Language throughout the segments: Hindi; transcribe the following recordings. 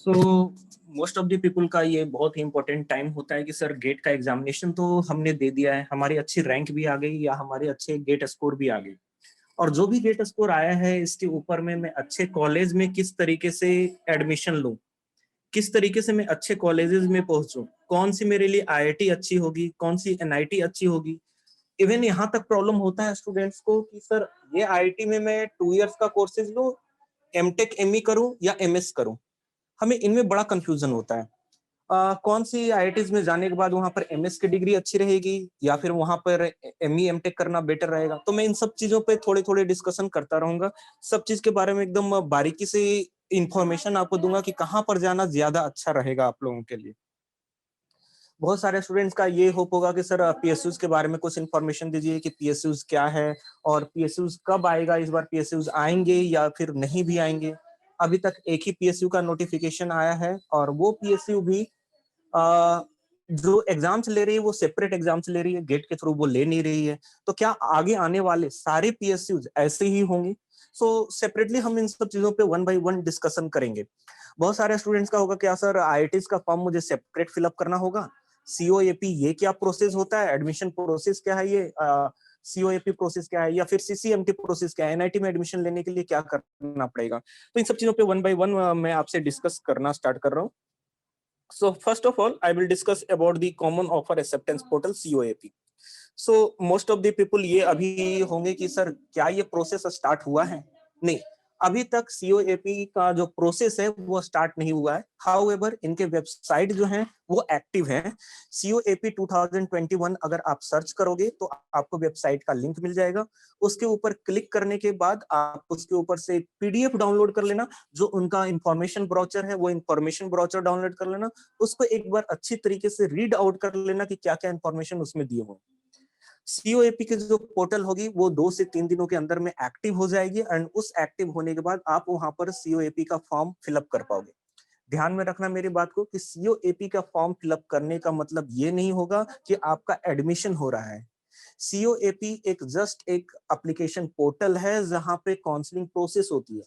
So most of the people का ये बहुत ही इंपॉर्टेंट टाइम होता है कि सर गेट का एग्जामिनेशन तो हमने दे दिया है, हमारी अच्छी रैंक भी आ गई या हमारे अच्छे गेट स्कोर भी आ गई, और जो भी गेट स्कोर आया है इसके ऊपर में मैं अच्छे कॉलेज में किस तरीके से एडमिशन लूं, किस तरीके से मैं अच्छे कॉलेजेस में पहुंचूं, कौन सी मेरे लिए आईआईटी अच्छी होगी, कौन सी एनआईटी अच्छी होगी। इवन यहाँ तक प्रॉब्लम होता है स्टूडेंट्स को कि सर ये आईआईटी में मैं 2 इयर्स का कोर्सेज लूं, एमटेक एमई करूं या एमएस करूं। हमें इनमें बड़ा कंफ्यूजन होता है। कौन सी आईआईटीज में जाने के बाद वहां पर एमएस की डिग्री अच्छी रहेगी या फिर वहां पर एमई एमटेक करना बेटर रहेगा। तो मैं इन सब चीजों पे थोड़े थोड़े डिस्कशन करता रहूंगा, सब चीज के बारे में एकदम बारीकी से इंफॉर्मेशन आपको दूंगा कि कहाँ पर जाना ज्यादा अच्छा रहेगा आप लोगों के लिए। बहुत सारे स्टूडेंट्स का ये होप होगा कि सर पीएसयूज के बारे में कुछ इन्फॉर्मेशन दीजिए कि पीएसयूज क्या है और पीएसयूज कब आएगा, इस बार पीएसयूज आएंगे या फिर नहीं भी आएंगे। अभी तक एक ही पीएसयू का नोटिफिकेशन आया है और वो पीएसयू भी जो एग्जाम्स ले रही है वो सेपरेट एग्जाम्स ले रही है, गेट के थ्रू वो ले नहीं रही है। तो क्या आगे आने वाले सारे पीएसयूज ऐसे ही होंगे? सो सेपरेटली हम इन सब चीजों पे 1 by 1 डिस्कशन करेंगे। बहुत सारे स्टूडेंट्स का होगा क्या सर आईआईटीज का फॉर्म मुझे सेपरेट फिलअप करना होगा, सीओएपी ये क्या प्रोसेस होता है, एडमिशन प्रोसेस क्या है, ये सीओएपी प्रोसेस क्या है, या फिर सीसीएमटी प्रोसेस क्या है, एनआईटी में एडमिशन लेने के लिए क्या करना पड़ेगा। तो इन सब चीजों पे 1 by 1 मैं आपसे डिस्कस करना स्टार्ट कर रहा हूँ। So first of all, I will discuss about the Common Offer Acceptance Portal (COAP). So most of the people ये अभी होंगे कि सर क्या ये प्रोसेस स्टार्ट हुआ है? नहीं, अभी तक COAP का जो प्रोसेस है वो स्टार्ट नहीं हुआ है। हाउएवर इनके वेबसाइट जो है वो एक्टिव है। COAP 2021 अगर आप सर्च करोगे तो आपको वेबसाइट का लिंक मिल जाएगा। उसके ऊपर क्लिक करने के बाद आप उसके ऊपर से पीडीएफ डाउनलोड कर लेना, जो उनका इंफॉर्मेशन ब्राउचर है वो इंफॉर्मेशन ब्राउचर डाउनलोड कर लेना, उसको एक बार अच्छी तरीके से रीड आउट कर लेना कि क्या क्या इंफॉर्मेशन उसमें दिए हो। सीओएपी की जो पोर्टल होगी वो 2 से 3 दिनों के अंदर में एक्टिव हो जाएगी एंड उस एक्टिव होने के बाद आप वहां पर सीओएपी का फॉर्म फिलअप कर पाओगे। ध्यान में रखना मेरी बात को कि सीओएपी का फॉर्म फिलअप करने का मतलब ये नहीं होगा कि आपका एडमिशन हो रहा है। सीओएपी एक जस्ट एक एप्लीकेशन पोर्टल है जहां पे काउंसलिंग प्रोसेस होती है।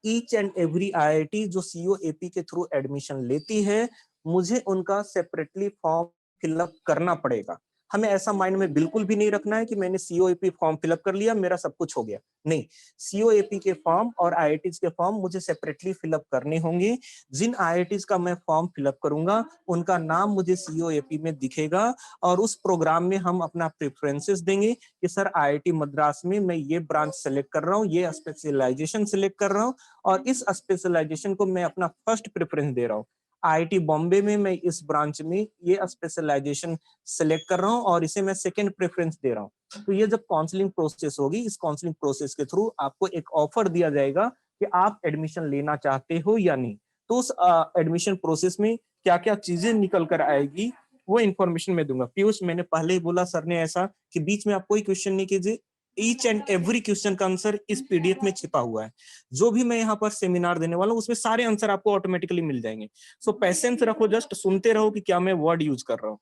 ईच एंड एवरी आईआईटी जो सीओएपी के थ्रू एडमिशन लेती है, मुझे उनका सेपरेटली फॉर्म फिलअप करना पड़ेगा। हमें ऐसा माइंड में बिल्कुल भी नहीं रखना है कि मैंने सीओएपी फॉर्म फिलअप कर लिया मेरा सब कुछ हो गया। नहीं, सीओएपी के फॉर्म और आईआईटीज के फॉर्म मुझे सेपरेटली फिलअप करने होंगे। जिन आईआईटीज का मैं फॉर्म फिलअप करूंगा उनका नाम मुझे सीओएपी में दिखेगा और उस प्रोग्राम में हम अपना प्रेफरेंसेस देंगे कि सर आईआईटी मद्रास में मैं ये ब्रांच सेलेक्ट कर रहा हूँ, ये स्पेशलाइजेशन सेलेक्ट कर रहा हूँ और इस स्पेशलाइजेशन को मैं अपना फर्स्ट प्रेफरेंस दे रहा हूँ। आईआईटी बॉम्बे में मैं इस ब्रांच में ये स्पेशलाइजेशन सेलेक्ट कर रहा हूँ और इसे मैं सेकंड प्रेफरेंस दे रहा हूँ। तो ये जब काउंसलिंग प्रोसेस होगी, इस काउंसलिंग प्रोसेस के थ्रू आपको एक ऑफर दिया जाएगा कि आप एडमिशन लेना चाहते हो या नहीं। तो उस एडमिशन प्रोसेस में क्या क्या चीजें निकल कर आएगी वो इन्फॉर्मेशन मैं दूंगा। पीयूष, मैंने पहले ही बोला सर ने ऐसा कि बीच में आप कोई क्वेश्चन नहीं कीजिए, ईच एंड एवरी क्वेश्चन का आंसर इस पीडीएफ में छिपा हुआ है। जो भी मैं यहाँ पर सेमिनार देने वाला हूँ उसमें सारे आंसर आपको ऑटोमेटिकली मिल जाएंगे। सो पेशेंस रखो, जस्ट सुनते रहो कि क्या मैं वर्ड यूज कर रहा हूँ।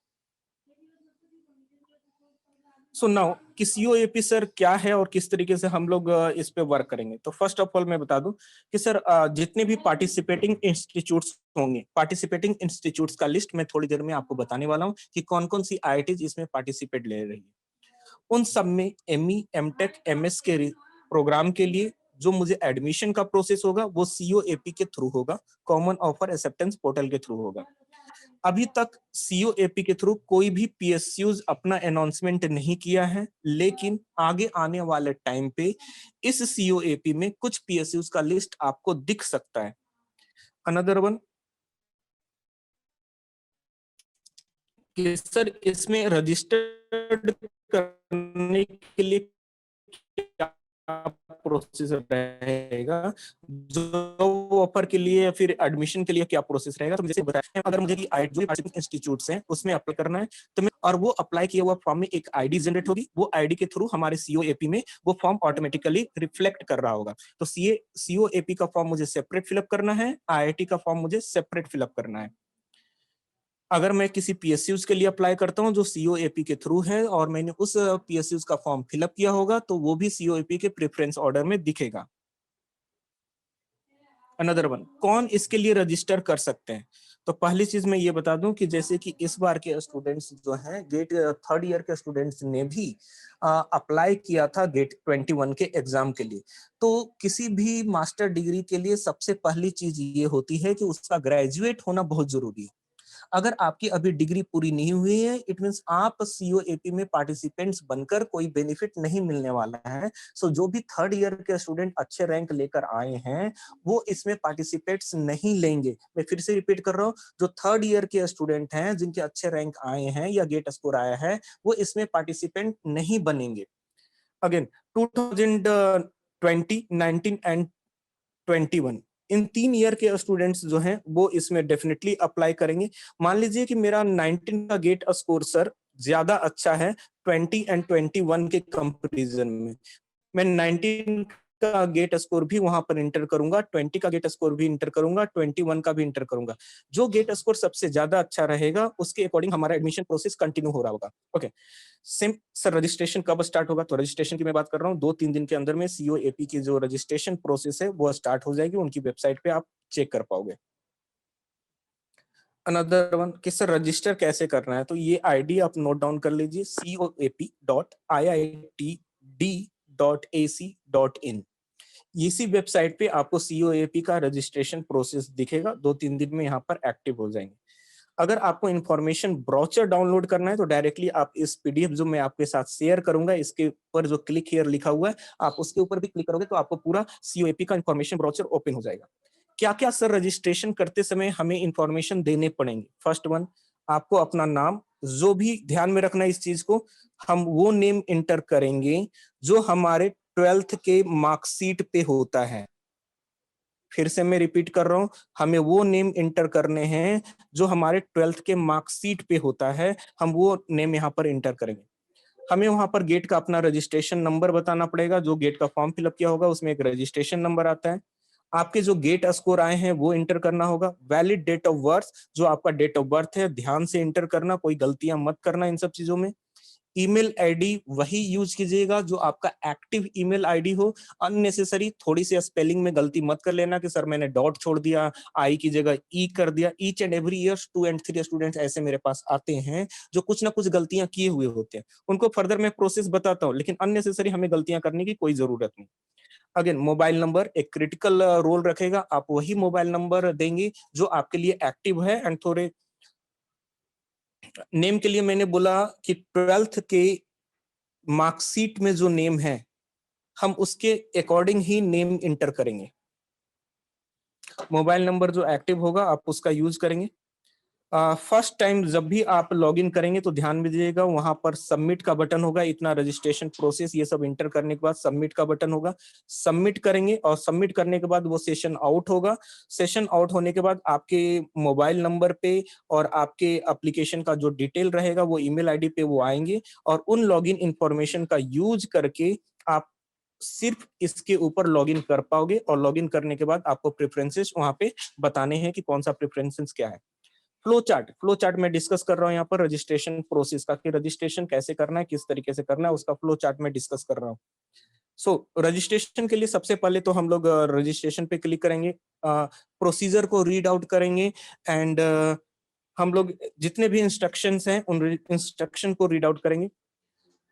सो नाउ कि सीओएपी सर क्या है और किस तरीके से हम लोग इस पे वर्क करेंगे। तो फर्स्ट ऑफ ऑल मैं बता दूं कि सर जितने भी पार्टिसिपेटिंग इंस्टीट्यूट्स होंगे, पार्टिसिपेटिंग इंस्टीट्यूट्स का लिस्ट मैं थोड़ी देर में आपको बताने वाला हूं कि कौन कौन सी आईआईटीज इसमें पार्टिसिपेट ले रही है। उन सब में एमई एमटेक एमएस के प्रोग्राम के लिए जो मुझे एडमिशन का प्रोसेस होगा वो सीओएपी के थ्रू होगा, कॉमन ऑफर एक्सेप्टेंस पोर्टल के थ्रू होगा। अभी तक सीओएपी के थ्रू कोई भी पीएसयूज अपना अनाउंसमेंट नहीं किया है, लेकिन आगे आने वाले टाइम पे इस सीओएपी में कुछ पीएसयूज का लिस्ट आपको दिख सकता है। अनदर वन कि सर इसमें रजिस्टर्ड करने के लिए क्या प्रोसेस रहेगा, जो ऑफर के लिए फिर एडमिशन के लिए क्या प्रोसेस रहेगा। तो जैसे बताया, अगर मुझे इंस्टीट्यूट्स हैं उसमें अप्लाई करना है तो मैं, और वो अप्लाई किया हुआ फॉर्म में एक आईडी जनरेट होगी, वो आईडी के थ्रू हमारे सीओएपी में वो फॉर्म ऑटोमेटिकली रिफ्लेक्ट कर रहा होगा। तो सीओएपी का फॉर्म मुझे सेपरेट फिलअप करना है, आईआईटी का फॉर्म मुझे सेपरेट फिलअप करना है। अगर मैं किसी पीएसयूज के लिए अप्लाई करता हूं जो सीओएपी के थ्रू है और मैंने उस पीएसयूज का फॉर्म फिलअप किया होगा तो वो भी सीओएपी के प्रेफरेंस ऑर्डर में दिखेगा। अनदर वन, कौन इसके लिए रजिस्टर कर सकते हैं? तो पहली चीज मैं ये बता दूं कि जैसे कि इस बार के स्टूडेंट्स जो हैं, गेट थर्ड ईयर के स्टूडेंट्स ने भी अप्लाई किया था गेट 21 के एग्जाम के लिए। तो किसी भी मास्टर डिग्री के लिए सबसे पहली चीज ये होती है कि उसका ग्रेजुएट होना बहुत जरूरी है। अगर आपकी अभी डिग्री पूरी नहीं हुई है, इट मींस आप सीओएपी में पार्टिसिपेंट्स बनकर कोई बेनिफिट नहीं मिलने वाला है। सो जो भी थर्ड ईयर के स्टूडेंट अच्छे रैंक लेकर आए हैं, वो इसमें पार्टिसिपेट्स नहीं लेंगे। मैं फिर से रिपीट कर रहा हूँ, जो थर्ड ईयर के स्टूडेंट हैं जिनके अच्छे रैंक आए हैं या गेट स्कोर आया है, वो इसमें पार्टिसिपेंट नहीं बनेंगे। अगेन 2020, 19 एंड 21, इन 3 ईयर के स्टूडेंट्स जो हैं वो इसमें डेफिनेटली अप्लाई करेंगे। मान लीजिए कि मेरा 19 का गेट स्कोर सर ज्यादा अच्छा है 20 एंड 21 के कंपैरिजन में, मैं 19 का गेट स्कोर भी वहां पर इंटर करूंगा, 20 का गेट स्कोर भी इंटर करूंगा, 21 का भी इंटर करूंगा। जो गेट स्कोर सबसे ज्यादा अच्छा रहेगा उसके अकॉर्डिंग हमारा एडमिशन प्रोसेस कंटिन्यू हो रहा होगा। ओके, सिम सर रजिस्ट्रेशन कब स्टार्ट होगा? तो रजिस्ट्रेशन की मैं बात कर रहा हूँ, 2-3 दिन के अंदर में सीओएपी की जो रजिस्ट्रेशन प्रोसेस है वो स्टार्ट हो जाएगी, उनकी वेबसाइट पे आप चेक कर पाओगे। अनदर वन कि सर रजिस्टर कैसे करना है, तो ये आईडी आप नोट डाउन कर लीजिए, coap.iitd.ac.in। इसी वेबसाइट पे आपको सीओएपी का रजिस्ट्रेशन प्रोसेस दिखेगा, 2-3 दिन में यहाँ पर एक्टिव हो जाएंगे। अगर आपको इन्फॉर्मेशन ब्रोचर डाउनलोड करना है तो डायरेक्टली आप इस पीडीएफ जो मैं आपके साथ शेयर करूंगा, इसके ऊपर जो क्लिक हियर लिखा हुआ है, आप उसके ऊपर भी क्लिक करोगे तो आपको पूरा सीओएपी का इन्फॉर्मेशन ब्रोचर ओपन हो जाएगा। क्या क्या सर रजिस्ट्रेशन करते समय हमें इंफॉर्मेशन देने पड़ेंगे? फर्स्ट वन, आपको अपना नाम, जो भी ध्यान में रखना इस चीज को, हम वो नेम इंटर करेंगे जो हमारे 12th के मार्कशीट पे होता है। फिर से मैं रिपीट कर रहा हूं, हमें वो नेम इंटर करने हैं जो हमारे 12th के मार्कशीट पे होता है, हम वो नेम यहाँ पर इंटर करेंगे। हमें वहां पर गेट का अपना रजिस्ट्रेशन नंबर बताना पड़ेगा, जो गेट का फॉर्म फिलअप किया होगा उसमें एक रजिस्ट्रेशन नंबर आता है। आपके जो गेट स्कोर आए हैं वो इंटर करना होगा। वैलिड डेट ऑफ बर्थ, जो आपका डेट ऑफ बर्थ है ध्यान से इंटर करना, कोई गलतियां मत करना इन सब चीजों में। ईमेल आईडी वही यूज कीजिएगा जो आपका एक्टिव ईमेल आईडी हो। अननेसेसरी थोड़ी सी स्पेलिंग में गलती मत कर लेना कि सर मैंने डॉट छोड़ दिया, आई की जगह ई कर दिया। Each and every year 2 and 3 students ऐसे मेरे पास आते हैं जो कुछ ना कुछ गलतियां किए हुए होते हैं, उनको फर्दर मैं प्रोसेस बताता हूँ, लेकिन अननेसेसरी हमें गलतियां करने की कोई जरूरत नहीं। अगेन मोबाइल नंबर एक क्रिटिकल रोल रखेगा, आप वही मोबाइल नंबर देंगे जो आपके लिए एक्टिव है। एंड थोड़े नेम के लिए मैंने बोला कि 12th के मार्कशीट में जो नेम है हम उसके अकॉर्डिंग ही नेम इंटर करेंगे। मोबाइल नंबर जो एक्टिव होगा आप उसका यूज करेंगे। फर्स्ट टाइम जब भी आप लॉगिन करेंगे तो ध्यान में दीजिएगा, वहां पर सबमिट का बटन होगा। इतना रजिस्ट्रेशन प्रोसेस ये सब इंटर करने के बाद सबमिट का बटन होगा, सबमिट करेंगे और सबमिट करने के बाद वो सेशन आउट होगा। सेशन आउट होने के बाद आपके मोबाइल नंबर पे और आपके एप्लीकेशन का जो डिटेल रहेगा वो ईमेल आईडी पे वो आएंगे, और उन लॉगिन इंफॉर्मेशन का यूज करके आप सिर्फ इसके ऊपर लॉगिन कर पाओगे। और लॉगिन करने के बाद आपको प्रेफरेंसेस वहां पे बताने हैं कि कौन सा प्रेफरेंसेस क्या है। फ्लो चार्ट में डिस्कस कर रहा हूँ यहाँ पर रजिस्ट्रेशन प्रोसेस का, कि रजिस्ट्रेशन कैसे करना है, किस तरीके से करना है, उसका फ्लो चार्ट में डिस्कस कर रहा हूँ। सो रजिस्ट्रेशन के लिए सबसे पहले तो हम लोग रजिस्ट्रेशन पे क्लिक करेंगे, प्रोसीजर को रीड आउट करेंगे, एंड हम लोग जितने भी इंस्ट्रक्शंस हैं उन इंस्ट्रक्शन को रीड आउट करेंगे।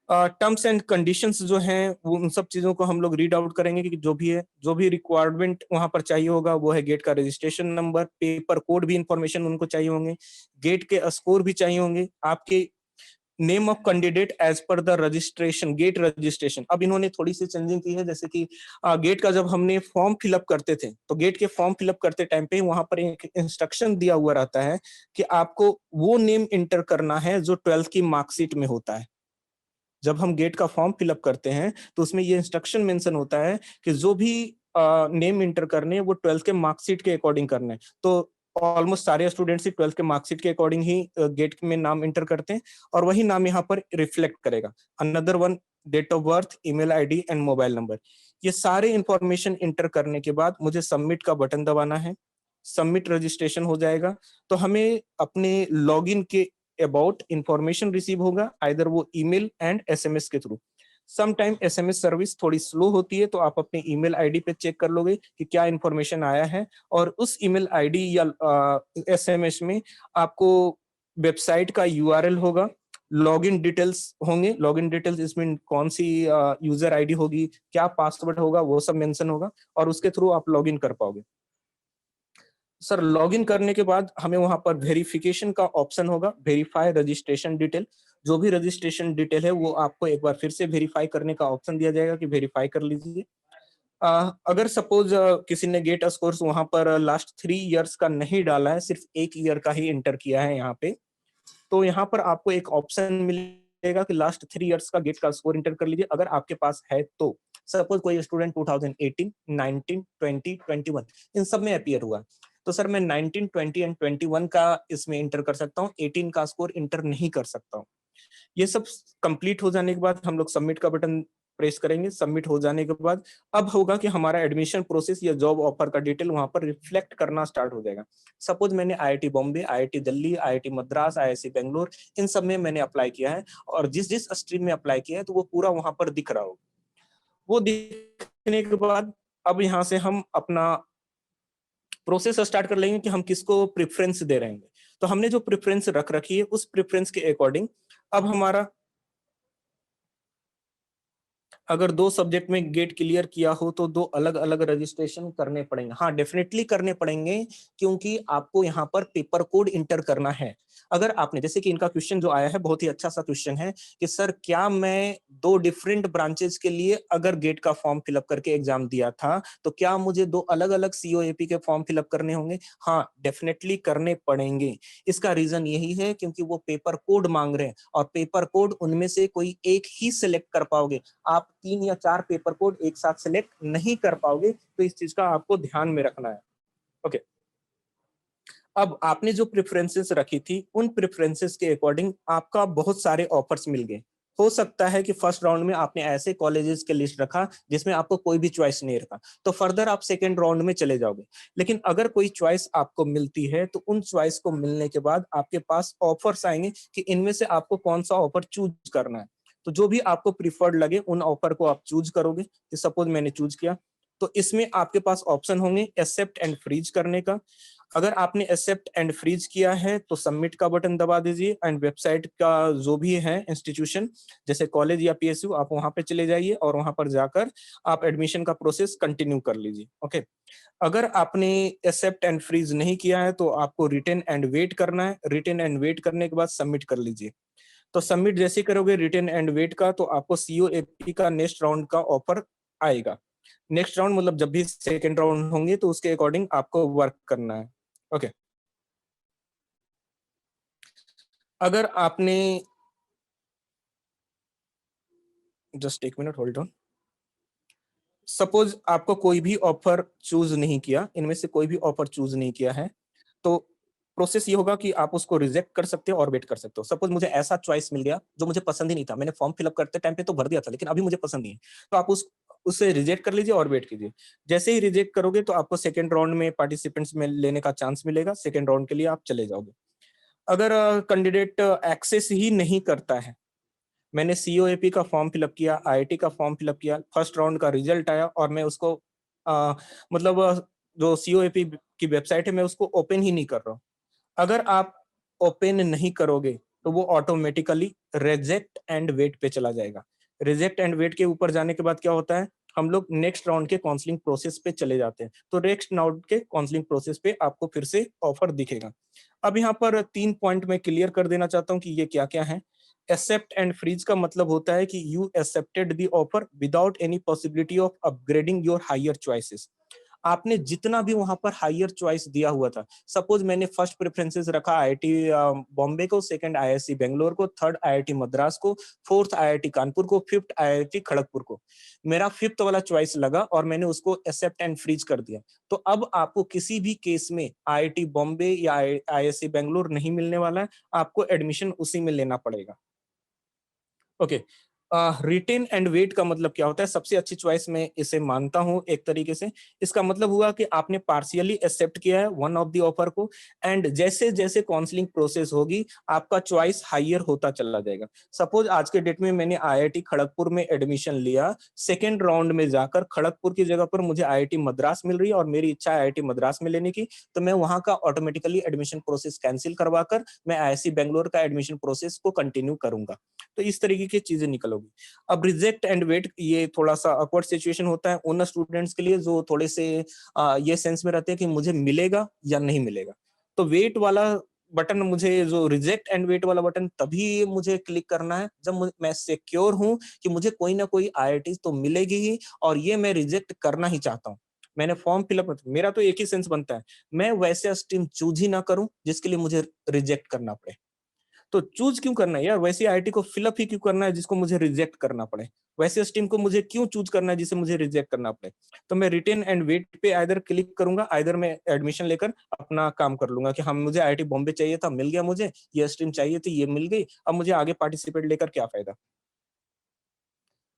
टर्म्स एंड कंडीशंस जो हैं वो उन सब चीजों को हम लोग रीड आउट करेंगे कि जो भी है, जो भी रिक्वायरमेंट वहां पर चाहिए होगा वो है गेट का रजिस्ट्रेशन नंबर, पेपर कोड भी इंफॉर्मेशन उनको चाहिए होंगे, गेट के स्कोर भी चाहिए होंगे, आपके name of candidate as per the registration, GATE registration. अब इन्होंने थोड़ी सी चेंजिंग की है, जैसे कि गेट का जब हमने फॉर्म फिलअप करते थे तो गेट के फॉर्म फिलअप करते टाइम पे वहां पर एक इंस्ट्रक्शन दिया हुआ रहता है कि आपको वो नेम इंटर करना है जो 12th की मार्कशीट में होता है। जब हम गेट का फॉर्म फिलअप करते हैं तो उसमें ये इंस्ट्रक्शन मेंशन होता है कि जो भी नेम इंटर करने हैं वो 12th के मार्कशीट के अकॉर्डिंग करने हैं। तो ऑलमोस्ट सारे स्टूडेंट्स ही 12th के मार्कशीट के अकॉर्डिंग ही गेट में नाम इंटर करते हैं, और वही नाम यहाँ पर रिफ्लेक्ट करेगा। Another one, date of birth, email ID and mobile number. ये सारे इंफॉर्मेशन इंटर करने के बाद मुझे सबमिट का बटन दबाना है, सबमिट रजिस्ट्रेशन हो जाएगा। तो हमें अपने लॉगिन के अबाउट इंफॉर्मेशन रिसीव होगा, आइदर वो ईमेल एंड एसएमएस के थ्रू। सम टाइम एसएमएस सर्विस थोड़ी स्लो होती है, तो आप अपने ईमेल आईडी पे चेक कर लोगे कि क्या इन्फॉर्मेशन आया है, और उस ईमेल आईडी या एसएमएस में आपको वेबसाइट का यूआरएल होगा, लॉगिन डिटेल्स होंगे। लॉगिन डिटेल्स इसमें कौन सी यूजर आईडी होगी, क्या पासवर्ड होगा, वो सब मेंशन होगा, और उसके थ्रू आप लॉगिन कर पाओगे। सर लॉगिन करने के बाद हमें वहां पर वेरिफिकेशन का ऑप्शन होगा, वेरीफाई रजिस्ट्रेशन डिटेल। जो भी रजिस्ट्रेशन डिटेल है वो आपको एक बार फिर से वेरीफाई करने का ऑप्शन दिया जाएगा कि वेरीफाई कर लीजिए। अगर सपोज किसी ने गेट स्कोर्स वहां पर लास्ट 3 इयर्स का नहीं डाला है, सिर्फ 1 ईयर का ही एंटर किया है यहाँ पे, तो यहाँ पर आपको एक ऑप्शन मिलेगा कि लास्ट 3 इयर्स का गेट का स्कोर एंटर कर लीजिए, अगर आपके पास है तो। सपोज कोई स्टूडेंट 2018, 19, 20, 21 इन सब में अपीयर हुआ, तो सर मैं 19, 20 एंड 21 का इसमें इंटर कर सकता हूँ, 18 का स्कोर इंटर नहीं कर सकता हूँ। ये सब कंप्लीट हो जाने के बाद हम लोग सबमिट का बटन प्रेस करेंगे। सबमिट हो जाने के बाद अब होगा कि हमारा एडमिशन प्रोसेस या जॉब ऑफर का डिटेल वहां पर रिफ्लेक्ट करना स्टार्ट हो जाएगा। सपोज मैंने IIT Bombay, IIT Delhi, IIT Madras, IISc Bangalore, इन सब में मैंने अप्लाई किया है, और जिस जिस स्ट्रीम में अप्लाई किया है तो वो पूरा वहां पर दिख रहा होगा। वो दिखने के बाद अब यहाँ से हम अपना प्रोसेस स्टार्ट कर लेंगे कि हम किसको प्रेफरेंस दे रहे हैं। तो हमने जो प्रेफरेंस रख रखी है उस प्रेफरेंस के अकॉर्डिंग अब हमारा, अगर 2 सब्जेक्ट में गेट क्लियर किया हो तो 2 अलग अलग रजिस्ट्रेशन करने पड़ेंगे। हाँ डेफिनेटली करने पड़ेंगे, क्योंकि आपको यहाँ पर पेपर कोड इंटर करना है। अगर आपने, जैसे कि इनका क्वेश्चन जो आया है बहुत ही अच्छा सा क्वेश्चन है कि सर क्या मैं 2 डिफरेंट ब्रांचेस के लिए अगर गेट का फॉर्म फिलअप करके एग्जाम दिया था तो क्या मुझे 2 अलग अलग सीओएपी के फॉर्म फिलअप करने होंगे? हाँ डेफिनेटली करने पड़ेंगे। इसका रीजन यही है क्योंकि वो पेपर कोड मांग रहे हैं, और पेपर कोड उनमें से कोई एक ही सिलेक्ट कर पाओगे। आप 3 या 4 पेपर कोड एक साथ सिलेक्ट नहीं कर पाओगे, तो इस चीज का आपको ध्यान में रखना है। ओके, अब आपने जो प्रेफरेंसेस रखी थी उन प्रेफरेंसेस के अकॉर्डिंग आपका बहुत सारे ऑफर्स मिल गए। हो सकता है कि फर्स्ट राउंड में आपने ऐसे कॉलेजेस के लिस्ट रखा जिसमें आपको कोई भी चॉइस नहीं रखा, तो फर्दर आप सेकेंड राउंड में चले जाओगे। लेकिन अगर कोई चॉइस आपको मिलती है तो उन चॉइस को मिलने के बाद आपके पास ऑफर्स आएंगे कि इनमें से आपको कौन सा ऑफर चूज करना है। तो जो भी आपको प्रिफर्ड लगे उन ऑफर को आप चूज करोगे। सपोज मैंने चूज किया, तो इसमें आपके पास ऑप्शन होंगे एक्सेप्ट एंड फ्रीज करने का। अगर आपने एक्सेप्ट एंड फ्रीज किया है तो सबमिट का बटन दबा दीजिए, एंड वेबसाइट का जो भी है इंस्टीट्यूशन जैसे कॉलेज या पीएसयू, आप वहां पे चले जाइए और वहां पर जाकर आप एडमिशन का प्रोसेस कंटिन्यू कर लीजिए। ओके, अगर आपने एक्सेप्ट एंड फ्रीज नहीं किया है तो आपको रिटेन एंड वेट करना है। रिटेन एंड वेट करने के बाद सबमिट कर लीजिए। तो सबमिट जैसे करोगे रिटेन एंड वेट का, तो आपको सीओएपी का नेक्स्ट राउंड का ऑफर आएगा। नेक्स्ट राउंड मतलब जब भी सेकेंड राउंड होंगे तो उसके अकॉर्डिंग आपको वर्क करना है। ओके, अगर आपने, जस्ट एक मिनट होल्ड ऑन, सपोज आपको कोई भी ऑफर चूज नहीं किया, इनमें से कोई भी ऑफर चूज नहीं किया है, तो प्रोसेस ये होगा कि आप उसको रिजेक्ट कर सकते हो और वेट कर सकते हो। सपोज मुझे ऐसा चॉइस मिल गया जो मुझे पसंद ही नहीं था, मैंने फॉर्म फिलअप करते टाइम पे तो भर दिया था लेकिन अभी मुझे पसंद नहीं है, तो आप उसे रिजेक्ट कर लीजिए और वेट कीजिए। जैसे ही रिजेक्ट करोगे तो आपको सेकेंड राउंड में पार्टिसिपेंट्स में लेने का चांस मिलेगा, सेकेंड राउंड के लिए आप चले जाओगे। अगर कैंडिडेट एक्सेस ही नहीं करता है, मैंने सीओएपी का फॉर्म फिलअप किया, आईआईटी का फॉर्म फिलअप किया, फर्स्ट राउंड का रिजल्ट आया और मैं उसको मतलब जो सीओएपी की वेबसाइट है मैं उसको ओपन ही नहीं कर रहा हूँ। अगर आप ओपन नहीं करोगे तो वो ऑटोमेटिकली रिजेक्ट एंड वेट पे चला जाएगा। रिजेक्ट एंड वेट के ऊपर जाने के बाद क्या होता है, हम लोग नेक्स्ट राउंड के काउंसलिंग प्रोसेस पे चले जाते हैं। तो नेक्स्ट राउंड के काउंसलिंग प्रोसेस पे आपको फिर से ऑफर दिखेगा। अब यहाँ पर 3 पॉइंट मैं क्लियर कर देना चाहता हूँ कि ये क्या क्या है। एक्सेप्ट एंड फ्रीज का मतलब होता है कि you accepted the offer without any possibility of upgrading your higher choices. आपने जितना भी वहां पर हायर चॉइस दिया हुआ था, सपोज मैंने फर्स्ट प्रेफरेंसेस रखा आईआईटी बॉम्बे को, सेकंड आईआईसी बेंगलोर को, थर्ड आईआईटी मद्रास को, फोर्थ आईआईटी कानपुर को, फिफ्थ आईआईटी खड़गपुर को, मेरा फिफ्थ वाला चॉइस लगा और मैंने उसको एक्सेप्ट एंड फ्रीज कर दिया। तो अब आपको किसी भी केस में आईआईटी बॉम्बे या आईआईसी बेंगलोर नहीं मिलने वाला है, आपको एडमिशन उसी में लेना पड़ेगा। ओके, रिटेन एंड वेट का मतलब क्या होता है? सबसे अच्छी चॉइस मैं इसे मानता हूँ एक तरीके से। इसका मतलब हुआ कि आपने पार्शियली एक्सेप्ट किया है वन ऑफ द ऑफर को, एंड जैसे जैसे काउंसलिंग प्रोसेस होगी आपका चॉइस हायर होता चला जाएगा। सपोज आज के डेट में मैंने आईआईटी खड़गपुर में एडमिशन लिया, सेकेंड राउंड में जाकर खड़गपुर की जगह पर मुझे आईआईटी मद्रास मिल रही है और मेरी इच्छा है आईआईटी मद्रास में लेने की, तो मैं वहां का ऑटोमेटिकली एडमिशन प्रोसेस कैंसिल करवाकर मैं आईआईसी बेंगलोर का एडमिशन प्रोसेस को कंटिन्यू करूंगा। तो इस तरीके की चीजें निकल होगी। अब रिजेक्ट एंड वेट, ये थोड़ा सा अकवर्ड सिचुएशन होता है उन स्टूडेंट्स के लिए जो थोड़े से ये सेंस में रहते हैं कि मुझे मिलेगा या नहीं मिलेगा। तो वेट वाला बटन, मुझे जो रिजेक्ट एंड वेट वाला बटन तभी मुझे क्लिक करना है जब मैं सिक्योर हूं कि मुझे कोई ना कोई आईआईटी तो मिलेगी ही, और ये मैं रिजेक्ट करना ही चाहता हूं। मैंने फॉर्म फिलअप, मेरा तो एक ही सेंस बनता है, मैं वैसे स्ट्रीम चूज ही ना करूं जिसके लिए मुझे रिजेक्ट करना पड़े। तो चूज क्यों करना है यार? वैसी आईआईटी को फिलअप ही क्यों करना है जिसको मुझे रिजेक्ट करना पड़े? वैसे स्ट्रीम को मुझे क्यों चूज करना है जिसे मुझे रिजेक्ट करना पड़े? तो मैं रिटेन एंड वेट पे आइदर क्लिक करूंगा, आइदर मैं एडमिशन लेकर अपना काम कर लूंगा कि हम, मुझे आईआईटी बॉम्बे चाहिए था, मिल गया, मुझे ये स्ट्रीम चाहिए थी, ये मिल गई, अब मुझे आगे पार्टिसिपेट लेकर क्या फायदा।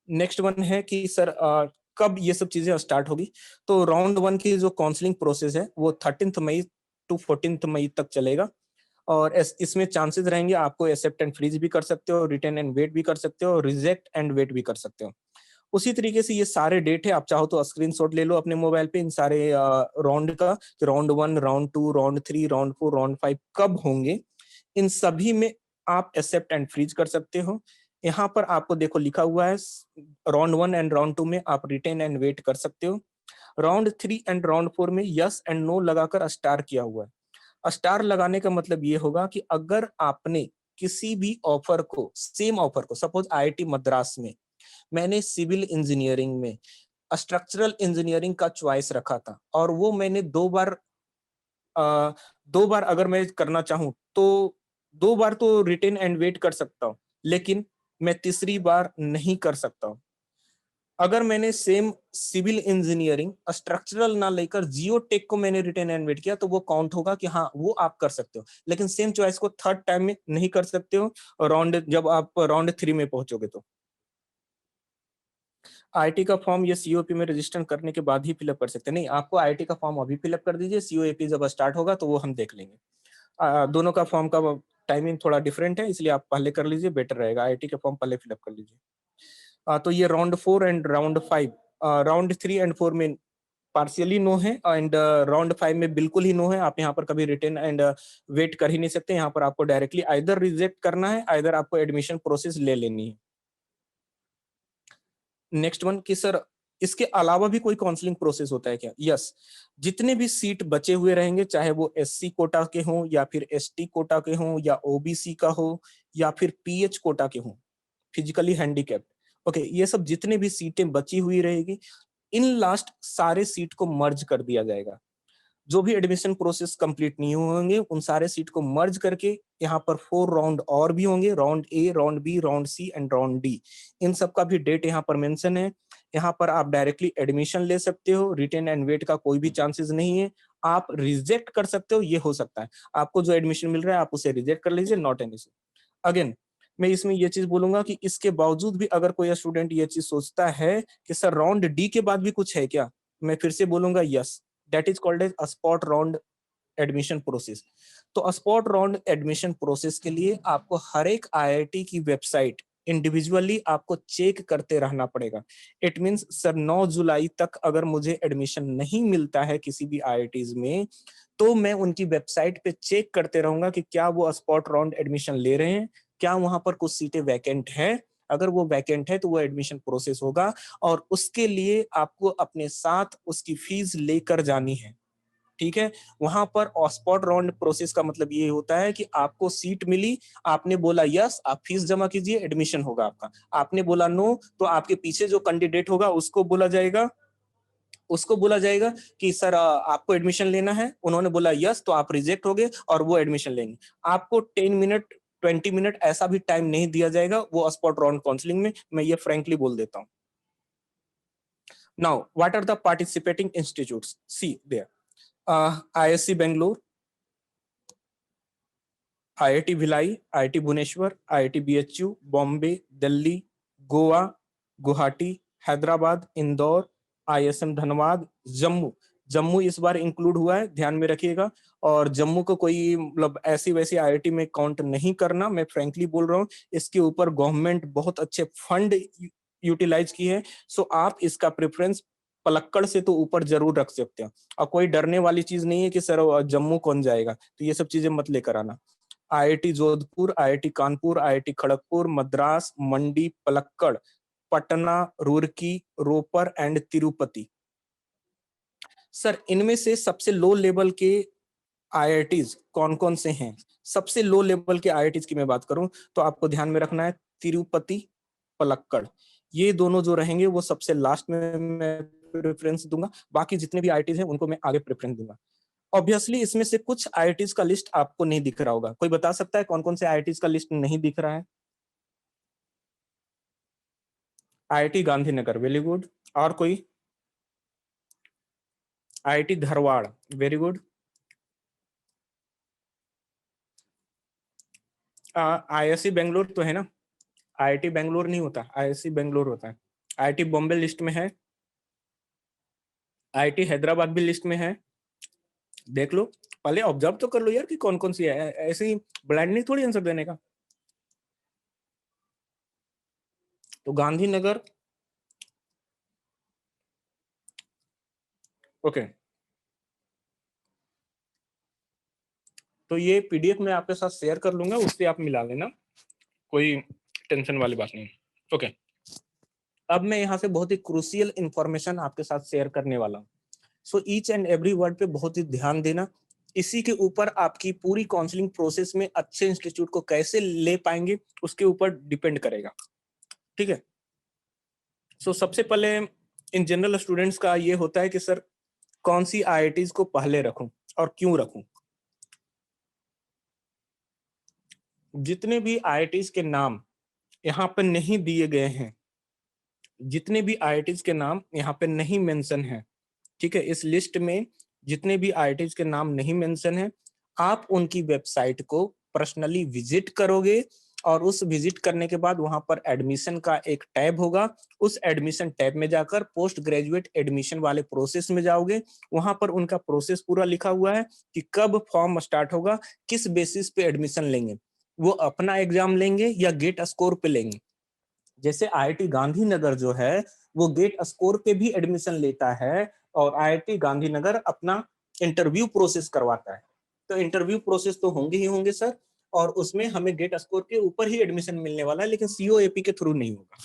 नेक्स्ट वन है कि सर कब ये सब चीजें स्टार्ट होगी? तो राउंड वन की जो काउंसलिंग प्रोसेस है वो 13 मई टू 14 मई तक चलेगा, और इसमें चांसेस रहेंगे आपको एक्सेप्ट एंड फ्रीज भी कर सकते हो, रिटर्न एंड वेट भी कर सकते हो, रिजेक्ट एंड वेट भी कर सकते हो। उसी तरीके से ये सारे डेट है, आप चाहो तो स्क्रीनशॉट ले लो अपने मोबाइल पे इन सारे राउंड का, कि round one, round to, round three, round four, round five कब होंगे। इन सभी में आप एक्सेप्ट एंड फ्रीज कर सकते हो। यहाँ पर आपको देखो लिखा हुआ है, round one and round to में आप रिटेन एंड वेट कर सकते हो, round three and round four में यस एंड नो लगाकर स्टार किया हुआ है। स्टार लगाने का मतलब ये होगा कि अगर आपने किसी भी ऑफर को, सेम ऑफर को, सपोज आईआईटी मद्रास में मैंने सिविल इंजीनियरिंग में स्ट्रक्चरल इंजीनियरिंग का चॉइस रखा था, और वो मैंने अ, 2 बार अगर मैं करना चाहूँ तो 2 बार तो रिटेन एंड वेट कर सकता हूँ, लेकिन मैं तीसरी बार नहीं कर सकता हूँ। अगर मैंने सेम सिविल इंजीनियरिंग स्ट्रक्चरल ना लेकर जियो टेक को मैंने रिटेन एंड वेट किया, तो वो काउंट होगा कि हाँ वो आप कर सकते हो, लेकिन सेम चॉइस को थर्ड टाइम में नहीं कर सकते हो, राउंड जब आप राउंड 3 में पहुंचोगे तो। आईटी का फॉर्म ये सीओपी में रजिस्टर करने के बाद ही फिलअप कर सकते हैं? नहीं, आपको आईटी का फॉर्म अभी फिलअप कर दीजिए, सीओएपी जब स्टार्ट होगा तो वो हम देख लेंगे। दोनों का फॉर्म का टाइमिंग थोड़ा डिफरेंट है, इसलिए आप पहले कर लीजिए, बेटर रहेगा। आईटी का फॉर्म पहले फिलअप कर लीजिए। तो ये round 4 and round 5, round 3 and 4 में पार्शियली नो है, एंड राउंड 5 में बिल्कुल ही नो है। आप यहाँ पर कभी रिटर्न एंड वेट कर ही नहीं सकते, यहाँ पर आपको डायरेक्टली आइदर रिजेक्ट करना है, आइदर आपको एडमिशन प्रोसेस ले लेनी है। नेक्स्ट वन कि सर इसके अलावा भी कोई काउंसलिंग प्रोसेस होता है क्या? यस, जितने भी सीट बचे हुए रहेंगे, चाहे वो एससी कोटा के हों या फिर एसटी कोटा के हों या ओबीसी का हो या फिर पीएच कोटा के हों, फिजिकली हैंडीकैप्ड, ओके, ये सब जितने भी सीटें बची हुई रहेगी, इन लास्ट सारे सीट को मर्ज कर दिया जाएगा। जो भी एडमिशन प्रोसेस कंप्लीट नहीं होंगे उन सारे सीट को मर्ज करके यहाँ पर 4 राउंड और भी होंगे, round A, round B, round C and round D. इन सब का भी डेट यहाँ पर मेंशन है। यहाँ पर आप डायरेक्टली एडमिशन ले सकते हो, रिटेन एंड वेट का कोई भी चांसेस नहीं है। आप रिजेक्ट कर सकते हो, ये हो सकता है आपको जो एडमिशन मिल रहा है आप उसे रिजेक्ट कर लीजिए, नॉट एन इशू। अगेन मैं इसमें ये चीज बोलूंगा कि इसके बावजूद भी अगर कोई स्टूडेंट ये चीज सोचता है कि सर राउंड डी के बाद भी कुछ है क्या, मैं फिर से बोलूंगा yes, that is called as spot round admission process. तो स्पॉट राउंड एडमिशन प्रोसेस के लिए आपको हर एक आईआईटी की वेबसाइट इंडिविजुअली आपको चेक करते रहना पड़ेगा। इट मींस सर 9 जुलाई तक अगर मुझे एडमिशन नहीं मिलता है किसी भी आईआईटीज में, तो मैं उनकी वेबसाइट पे चेक करते रहूंगा कि क्या वो स्पॉट राउंड एडमिशन ले रहे हैं, क्या वहां पर कुछ सीटें वैकेंट है। अगर वो वैकेंट है तो वो एडमिशन प्रोसेस होगा, और उसके लिए आपको अपने साथ उसकी फीस लेकर जानी है। ठीक है, वहां पर स्पॉट राउंड प्रोसेस का मतलब ये होता है कि आपको सीट मिली, आपने बोला यस, आप फीस जमा कीजिए, एडमिशन होगा आपका। आपने बोला नो, तो आपके पीछे जो कैंडिडेट होगा उसको बोला जाएगा कि सर आपको एडमिशन लेना है, उन्होंने बोला यस, तो आप रिजेक्ट हो गए और वो एडमिशन लेंगे। आपको 10 मिनट 20 मिनट ऐसा भी टाइम नहीं दिया जाएगा वो स्पॉट राउंड काउंसलिंग में, मैं ये फ्रेंकली बोल देता हूँ। Now what are the participating institutes? See there, ISC Bangalore, IIT Bhilai, IIT Bhubaneswar, IIT BHU, Bombay, Delhi, Goa, Guwahati, Hyderabad, Indore, ISM Dhanbad, Jammu. Jammu इस बार इंक्लूड हुआ है, ध्यान में रखिएगा। और जम्मू को कोई मतलब ऐसी वैसी IIT में काउंट नहीं करना, मैं फ्रेंकली बोल रहा हूँ। इसके ऊपर गवर्नमेंट बहुत अच्छे फंड यूटिलाइज की है। सो आप इसका प्रेफरेंस पलक्कड़ से तो ऊपर जरूर रख सकते हैं। और कोई डरने वाली चीज नहीं है कि सर जम्मू कौन जाएगा, तो ये सब चीजें मत लेकर आना। IIT Jodhpur, IIT Kanpur, IIT Kharagpur, Madras, Mandi, Palakkad, Patna, Roorkee, Ropar and Tirupati. Sir इनमें से सबसे लो लेवल के IITs कौन कौन से हैं? सबसे लो लेवल के IITs की मैं बात करूं तो आपको ध्यान में रखना है तिरुपति, पलक्कड़। ये दोनों जो रहेंगे वो सबसे लास्ट में मैं प्रेफरेंस दूंगा। बाकी जितने भी IITs हैं उनको मैं आगे प्रेफरेंस दूंगा। ऑब्वियसली इसमें से कुछ IITs का लिस्ट आपको नहीं दिख रहा होगा। कोई बता सकता है कौन कौन से IITs का लिस्ट नहीं दिख रहा है? IIT Gandhinagar, very good. और कोई? IIT Dharwad, very good. IISc Bangalore तो है ना? IIT बेंगलोर नहीं होता, IISc बेंगलोर होता है। IIT बॉम्बे लिस्ट में है, IIT हैदराबाद भी लिस्ट में है। देख लो, पहले ऑब्जर्व तो कर लो यार कि कौन कौन सी है। ऐसे ही ब्लाइंड नहीं थोड़ी आंसर देने का। तो गांधीनगर, ओके। तो ये PDF में आपके साथ शेयर कर लूंगा, उससे आप मिला लेना, कोई टेंशन वाली बात नहीं। ओके, अब मैं यहाँ से बहुत ही क्रूशियल इंफॉर्मेशन आपके साथ शेयर करने वाला हूँ। So each and every word पे बहुत ही ध्यान देना। इसी के ऊपर आपकी पूरी काउंसलिंग प्रोसेस में अच्छे इंस्टीट्यूट को कैसे ले पाएंगे उसके ऊपर डिपेंड करेगा, ठीक है। सो सबसे पहले इन जनरल स्टूडेंट्स का ये होता है कि सर कौन सी IITs को पहले रखूं और क्यों रखूं। जितने भी IITs के नाम यहाँ पर नहीं दिए गए हैं, जितने भी IITs के नाम यहाँ पे नहीं मेंशन है, ठीक है, इस लिस्ट में जितने भी IITs के नाम नहीं मेंशन है, आप उनकी वेबसाइट को पर्सनली विजिट करोगे और उस विजिट करने के बाद वहां पर एडमिशन का एक टैब होगा। उस एडमिशन टैब में जाकर पोस्ट ग्रेजुएट एडमिशन वाले प्रोसेस में जाओगे। वहां पर उनका प्रोसेस पूरा लिखा हुआ है कि कब फॉर्म स्टार्ट होगा, किस बेसिस पे एडमिशन लेंगे, वो अपना एग्जाम लेंगे या गेट स्कोर पे लेंगे। जैसे IIT गांधीनगर जो है वो गेट स्कोर पे भी एडमिशन लेता है और IIT गांधीनगर अपना इंटरव्यू प्रोसेस करवाता है। तो इंटरव्यू प्रोसेस तो होंगे ही होंगे सर, और उसमें हमें गेट स्कोर के ऊपर ही एडमिशन मिलने वाला है, लेकिन COAP के थ्रू नहीं होगा।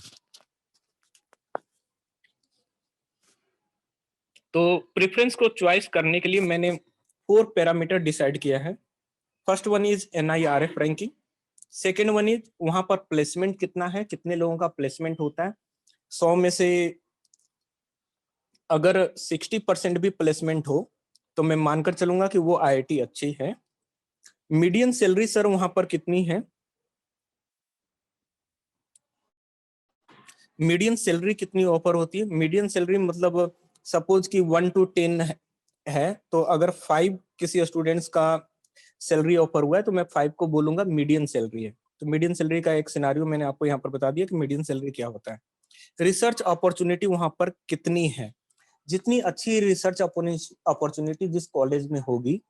तो प्रेफरेंस को चॉइस करने के लिए मैंने 4 पैरामीटर डिसाइड किया है। First one is NIRF ranking. Second one is वहां पर प्लेसमेंट कितना है, कितने लोगों का प्लेसमेंट होता है। 100 में से अगर 60% भी प्लेसमेंट हो तो मैं मानकर चलूंगा कि वो IIT अच्छी है। मीडियन सैलरी सर वहां पर कितनी है? मीडियन सैलरी कितनी ऑफर होती है? मीडियन सैलरी मतलब सपोज कि 1 to 10 है, तो अगर 5 किसी स्टूडेंट्स का सैलरी ऑफर हुआ है तो मैं 5 को बोलूंगा मीडियन सैलरी है। तो मीडियन सैलरी का एक सिनारियो मैंने आपको यहाँ पर बता दिया कि मीडियन सैलरी क्या होता है। रिसर्च अपॉर्चुनिटी वहां पर कितनी है? जितनी अच्छी रिसर्च अपॉर्चुनिटी जिस कॉलेज में होगी,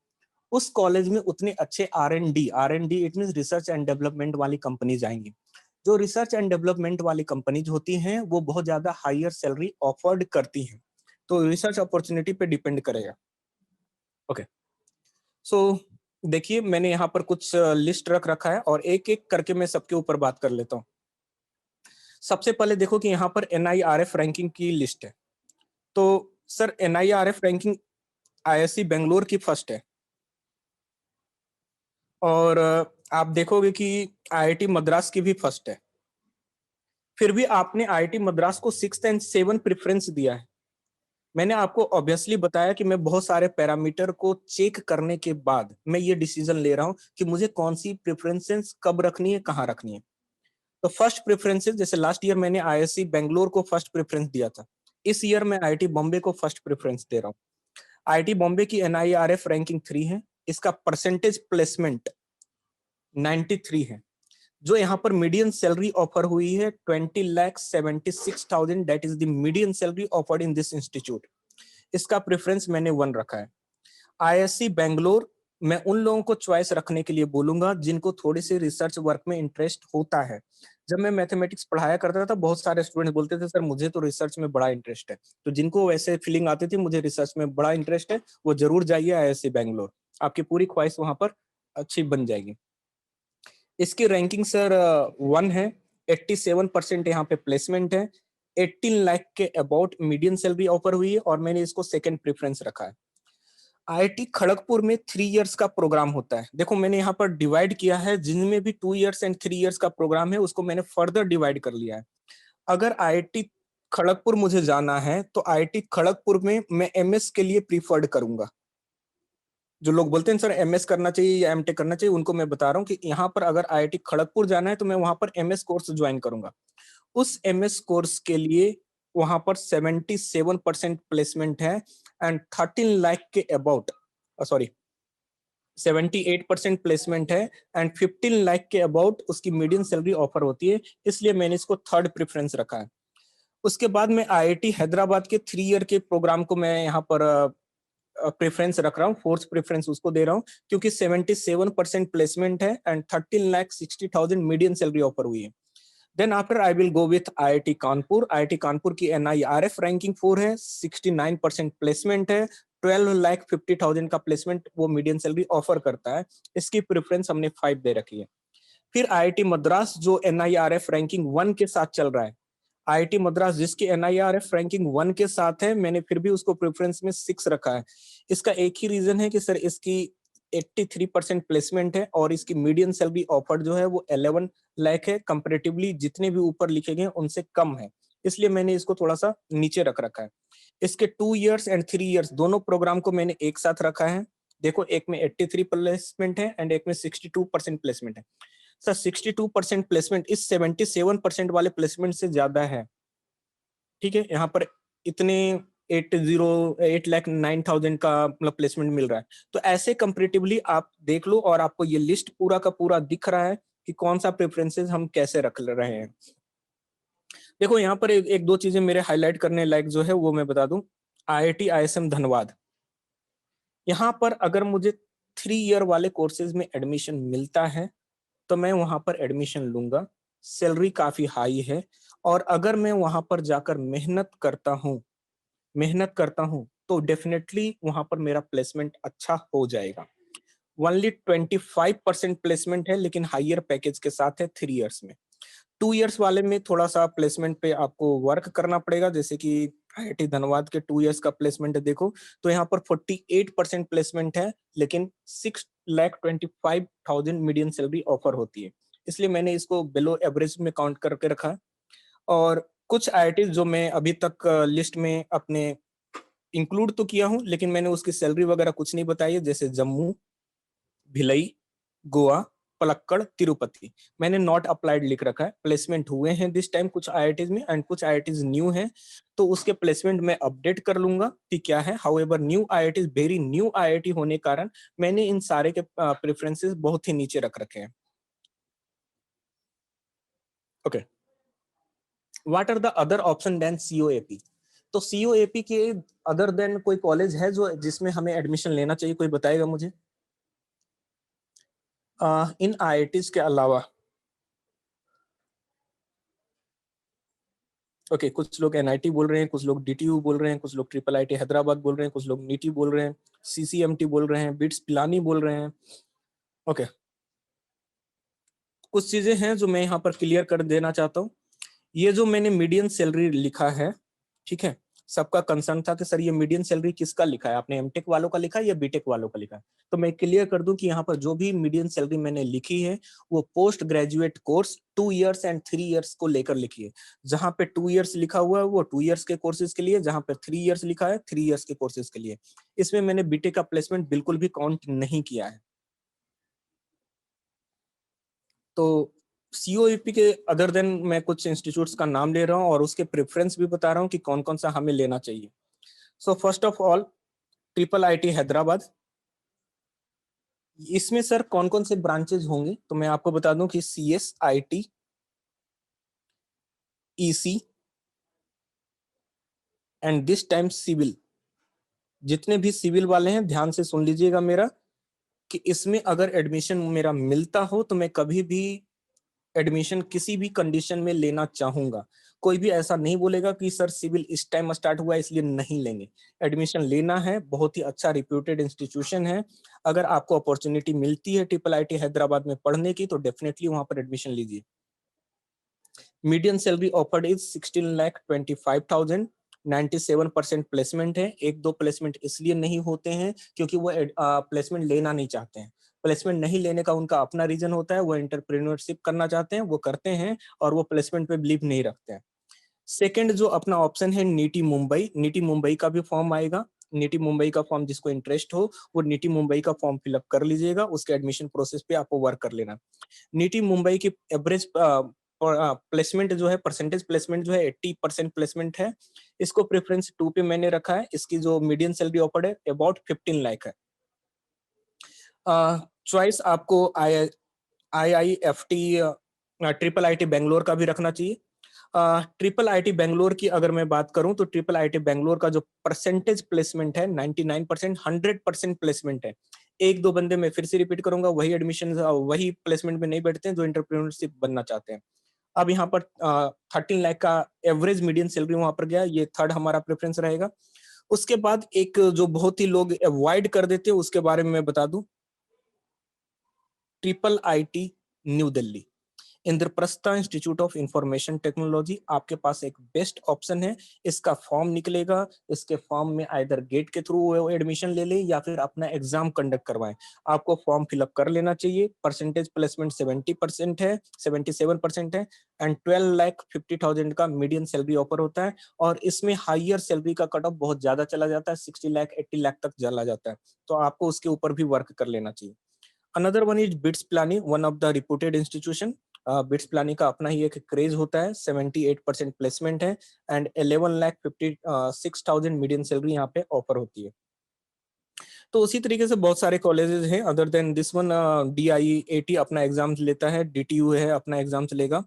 उस कॉलेज में उतने अच्छे R&D it mean research and development वाली कंपनीज आएंगी। जो रिसर्च एंड डेवलपमेंट वाली कंपनीज होती हैं वो बहुत ज्यादा हायर सैलरी ऑफर्ड करती हैं। तो रिसर्च अपॉर्चुनिटी पे डिपेंड करेगा। ओके, सो देखिए मैंने यहाँ पर कुछ लिस्ट रख रखा है और एक एक करके मैं सबके ऊपर बात कर लेता हूँ। सबसे पहले देखो कि यहाँ पर NIRF रैंकिंग की लिस्ट है। तो sir NIRF ranking IISc Bangalore की फर्स्ट है, और आप देखोगे कि IIT मद्रास की भी फर्स्ट है। फिर भी आपने IIT मद्रास को 6th and 7th प्रेफरेंस दिया है। मैंने आपको ऑब्वियसली बताया कि मैं बहुत सारे पैरामीटर को चेक करने के बाद मैं ये डिसीजन ले रहा हूं कि मुझे कौन सी प्रेफरेंसेस कब रखनी है, कहां रखनी है। तो फर्स्ट प्रेफरेंसेस, जैसे लास्ट ईयर मैंने IISc बेंगलोर को फर्स्ट प्रेफरेंस दिया था, इस ईयर मैं IIT बॉम्बे को फर्स्ट प्रेफरेंस दे रहा हूँ। IIT बॉम्बे की NIRF रैंकिंग 3 है, इसका परसेंटेज प्लेसमेंट 93 है। जो यहाँ पर मीडियन सैलरी ऑफर हुई है 20,76,000, that is the median salary offered in this institute. इसका प्रेफरेंस मैंने 1 रखा है। आईआईएससी बेंगलोर, मैं उन लोगों को चॉइस रखने के लिए बोलूंगा जिनको थोड़ी सी रिसर्च वर्क में इंटरेस्ट होता है। जब मैं मैथमेटिक्स पढ़ाया करता था, बहुत सारे स्टूडेंट बोलते थे सर मुझे तो रिसर्च में बड़ा इंटरेस्ट है। तो जिनको वैसे फीलिंग आती थी मुझे रिसर्च में बड़ा इंटरेस्ट है, वो जरूर जाइए आईआईएससी बेंगलोर, आपकी पूरी ख्वाहिश वहां पर अच्छी बन जाएगी। इसकी रैंकिंग सर 1 है, 87% यहाँ पे प्लेसमेंट है, 18 लाख के अबाउट मीडियन सैलरी ऑफर हुई है और मैंने इसको सेकंड प्रेफरेंस रखा है। आईआईटी खड़गपुर में 3 इयर्स का प्रोग्राम होता है। देखो मैंने यहाँ पर डिवाइड किया है, जिनमें भी 2 इयर्स एंड 3 इयर्स का प्रोग्राम है उसको मैंने फर्दर डिवाइड कर लिया है। अगर आईआईटी खड़गपुर मुझे जाना है तो आईआईटी खड़गपुर में मैं एमएस के लिए प्रीफर्ड करूंगा। जो लोग बोलते हैं सर एमएस करना चाहिए या एमटेक करना चाहिए, उनको मैं बता रहा हूँ कि यहाँ पर अगर आईआईटी खड़गपुर जाना है तो मैं वहां पर एमएस कोर्स ज्वाइन करूंगा। उस एमएस कोर्स के लिए वहां पर 77% प्लेसमेंट है एंड 13 लाख के अबाउट, सॉरी 78% प्लेसमेंट है एंड 15 लाख के अबाउट उसकी मीडियम सैलरी ऑफर होती है, इसलिए मैंने इसको थर्ड प्रेफरेंस रखा है। उसके बाद में आईआईटी हैदराबाद के 3 ईयर के प्रोग्राम को मैं यहाँ पर प्रेफरेंस रख रहा हूँ, फोर्थ प्रेफरेंस उसको दे रहा हूँ क्योंकि 77% प्लेसमेंट है एंड 13,60,000 मीडियम सैलरी ऑफर हुई है। Then after I will go with IIT Kanpur. IIT Kanpur की एनआईआरएफ रैंकिंग 4 है, 69% प्लेसमेंट है, 12,50,000 का प्लेसमेंट वो मीडियम सैलरी ऑफर करता है। इसकी प्रेफरेंस हमने 5 दे रखी है। फिर आईआईटी मद्रास जो एनआईआरएफ रैंकिंग 1 के साथ चल रहा है, आईआईटी मद्रास जिसकी एनआईआरएफ रैंकिंग 1 के साथ है, मैंने फिर भी उसको प्रेफरेंस में 6 रखा है। इसका एक ही रीजन है कि सर इसकी 83% प्लेसमेंट है और इसकी मीडियम सैलरी ऑफर जो है वो 11 लाख है, कंपैरेटिवली जितने भी ऊपर लिखे गए उनसे कम है, इसलिए मैंने इसको थोड़ा सा नीचे रख रखा है। इसके 2 इयर्स एंड 3 इयर्स दोनों प्रोग्राम को मैंने एक साथ रखा है। देखो एक में 83 प्लेसमेंट है एंड एक में 62% प्लेसमेंट है। सर 62% प्लेसमेंट इस 77% वाले प्लेसमेंट से ज्यादा है। ठीक है, यहाँ पर इतने 8,09,000 का मतलब प्लेसमेंट मिल रहा है। तो ऐसे कंपेरेटिवली आप देख लो और आपको ये लिस्ट पूरा का पूरा दिख रहा है कि कौन सा प्रेफरेंसेस हम कैसे रख रहे हैं। देखो यहाँ पर एक दो चीजें मेरे हाईलाइट करने लायक जो है वो मैं बता दूं। आईआईटी आईएसएम धनबाद, यहाँ पर अगर मुझे 3 ईयर वाले कोर्सेज में एडमिशन मिलता है तो मैं वहां पर एडमिशन लूंगा। सैलरी काफी हाई है और अगर मैं वहां पर जाकर मेहनत करता हूं तो डेफिनेटली वहां पर मेरा प्लेसमेंट अच्छा हो जाएगा। ओनली 25% प्लेसमेंट है लेकिन हायर पैकेज के साथ है 3 इयर्स में। 2 इयर्स वाले में थोड़ा सा प्लेसमेंट पे आपको वर्क करना पड़ेगा, जैसे कि आईआईटी धनबाद के 2 इयर्स का प्लेसमेंट है देखो तो यहाँ पर 48% प्लेसमेंट है लेकिन 6,25,000 मीडियम सैलरी ऑफर होती है, इसलिए मैंने इसको बिलो एवरेज में काउंट करके रखा। और कुछ आईआईटी जो मैं अभी तक लिस्ट में अपने इंक्लूड तो किया हूं लेकिन मैंने उसकी सैलरी वगैरह कुछ नहीं बताई है, जैसे जम्मू, भिलई, गोवा, पलक्कड़, तिरुपति, मैंने नॉट अप्लाइड लिख रखा है। प्लेसमेंट हुए हैं दिस टाइम कुछ आईआईटीज में एंड कुछ आईआईटीज न्यू हैं, तो उसके प्लेसमेंट मैं अपडेट कर लूंगा कि क्या है। However new IITs, very new IIT होने के कारण मैंने इन सारे के प्रेफरेंसेस बहुत ही नीचे रख रखे हैं। Okay, what are the other option than COAP? तो सीओएपी के अदर देन कोई कॉलेज है जो जिसमें हमें एडमिशन लेना चाहिए, कोई बताएगा मुझे? इन आईआईटीज के अलावा ओके कुछ लोग एनआईटी बोल रहे हैं, कुछ लोग डीटीयू बोल रहे हैं, कुछ लोग ट्रिपल आईटी हैदराबाद बोल रहे हैं, कुछ लोग नीटी बोल रहे हैं, सीसीएमटी बोल रहे हैं, बिट्स पिलानी बोल रहे हैं। ओके, कुछ चीजें हैं जो मैं यहाँ पर क्लियर कर देना चाहता हूँ। ये जो मैंने मीडियन सैलरी लिखा है, ठीक है, सबका कंसर्न था कि सर ये मीडियन सैलरी किसका लिखा है, आपने एमटेक वालों का लिखा है या बीटेक वालों का लिखा है? तो मैं क्लियर कर दूं कि यहाँ पर जो भी मीडियन सैलरी मैंने लिखी है वो post graduate course 2 years and 3 years को लेकर लिखी है। जहां पे 2 इयर्स लिखा हुआ है वो 2 इयर्स के कोर्सेज के लिए, जहां पे 3 इयर्स लिखा है 3 इयर्स के कोर्सेज के लिए। इसमें मैंने बीटेक का प्लेसमेंट बिल्कुल भी काउंट नहीं किया है। तो सीओईपी के अदर देन मैं कुछ इंस्टीट्यूट्स का नाम ले रहा हूँ और उसके प्रेफरेंस भी बता रहा हूँ कि कौन कौन सा हमें लेना चाहिए। So first of all triple IT Hyderabad, इसमें सर कौन कौन से ब्रांचेज होंगे, तो मैं आपको बता दूं कि CS, IT, EC and this time civil. जितने भी सिविल वाले हैं ध्यान से सुन लीजिएगा मेरा, कि इसमें अगर एडमिशन मेरा मिलता हो तो मैं कभी भी एडमिशन किसी भी कंडीशन में लेना चाहूंगा। कोई भी ऐसा नहीं बोलेगा कि सर सिविल इस टाइम स्टार्ट हुआ है इसलिए नहीं लेंगे। एडमिशन लेना है, बहुत ही अच्छा रिप्यूटेड इंस्टीट्यूशन है। अगर आपको अपॉर्चुनिटी मिलती है ट्रिपल आईटी हैदराबाद में पढ़ने की तो डेफिनेटली वहां पर एडमिशन लीजिए। Median salary offered is 16,25,000। 97% placement है। एक दो प्लेसमेंट इसलिए नहीं होते हैं क्योंकि वो प्लेसमेंट लेना नहीं चाहते हैं। प्लेसमेंट नहीं लेने का उनका अपना रीजन होता है, वो एंटरप्रेन्योरशिप करना चाहते हैं, वो करते हैं और वो प्लेसमेंट पे बिलीव नहीं रखते हैं। सेकंड जो अपना ऑप्शन है नीटी मुंबई, नीटी मुंबई का भी फॉर्म आएगा। नीटी मुंबई का फॉर्म जिसको इंटरेस्ट हो वो नीटी मुंबई का फॉर्म फिलअप कर लीजिएगा, उसके एडमिशन प्रोसेस पे आपको वर्क कर लेना। नीटी मुंबई की एवरेज प्लेसमेंट जो है, परसेंटेज प्लेसमेंट जो है 80% प्लेसमेंट है। इसको प्रेफरेंस 2 पे मैंने रखा है। इसकी जो मीडियन सैलरी ऑफर्ड है अबाउट 15 लाख है। चॉइस आपको IIFT ट्रिपल आईटी बैंगलोर का भी रखना चाहिए। ट्रिपल आईटी बैंगलोर की अगर मैं बात करूं तो ट्रिपल आईटी बैंगलोर का जो परसेंटेज प्लेसमेंट है 99%, 100% प्लेसमेंट है। एक दो बंदे मैं फिर से रिपीट करूंगा, वही एडमिशन वही प्लेसमेंट में नहीं बैठते हैं जो एंटरप्रेन्योरशिप बनना चाहते हैं। अब यहाँ पर 13 लाख का एवरेज मीडियन सैलरी वहां पर गया, ये थर्ड हमारा प्रेफरेंस रहेगा। उसके बाद एक जो बहुत ही लोग अवॉइड कर देते हैं उसके बारे में मैं बता दूं, triple IT new Delhi, Indraprastha institute of information technology आपके पास एक बेस्ट ऑप्शन है। इसका फॉर्म निकलेगा, इसके फॉर्म में आइदर गेट के थ्रू एडमिशन ले लें या फिर अपना एग्जाम कंडक्ट करवाएं। आपको फॉर्म फिलअप कर लेना चाहिए। परसेंटेज प्लेसमेंट 70% है, 77% है एंड 12,50,000 का मीडियम सैलरी ऑफर होता है। और इसमें हाइयर सैलरी का कट ऑफ बहुत ज्यादा चला जाता है, 60 लाख 80 लाख तक चला जाता है, तो आपको उसके ऊपर भी वर्क कर लेना चाहिए। Another one is BITS Pilani, one of the reputed institution. BITS Pilani का अपना ही एक क्रेज होता है, 78% प्लेसमेंट है एंड 11,56,000 मीडियम सैलरी यहाँ पे ऑफर होती है। तो उसी तरीके से बहुत सारे कॉलेजेस हैं other than this one. DIET अपना एग्जाम लेता है, DTU है अपना एग्जाम चलेगा।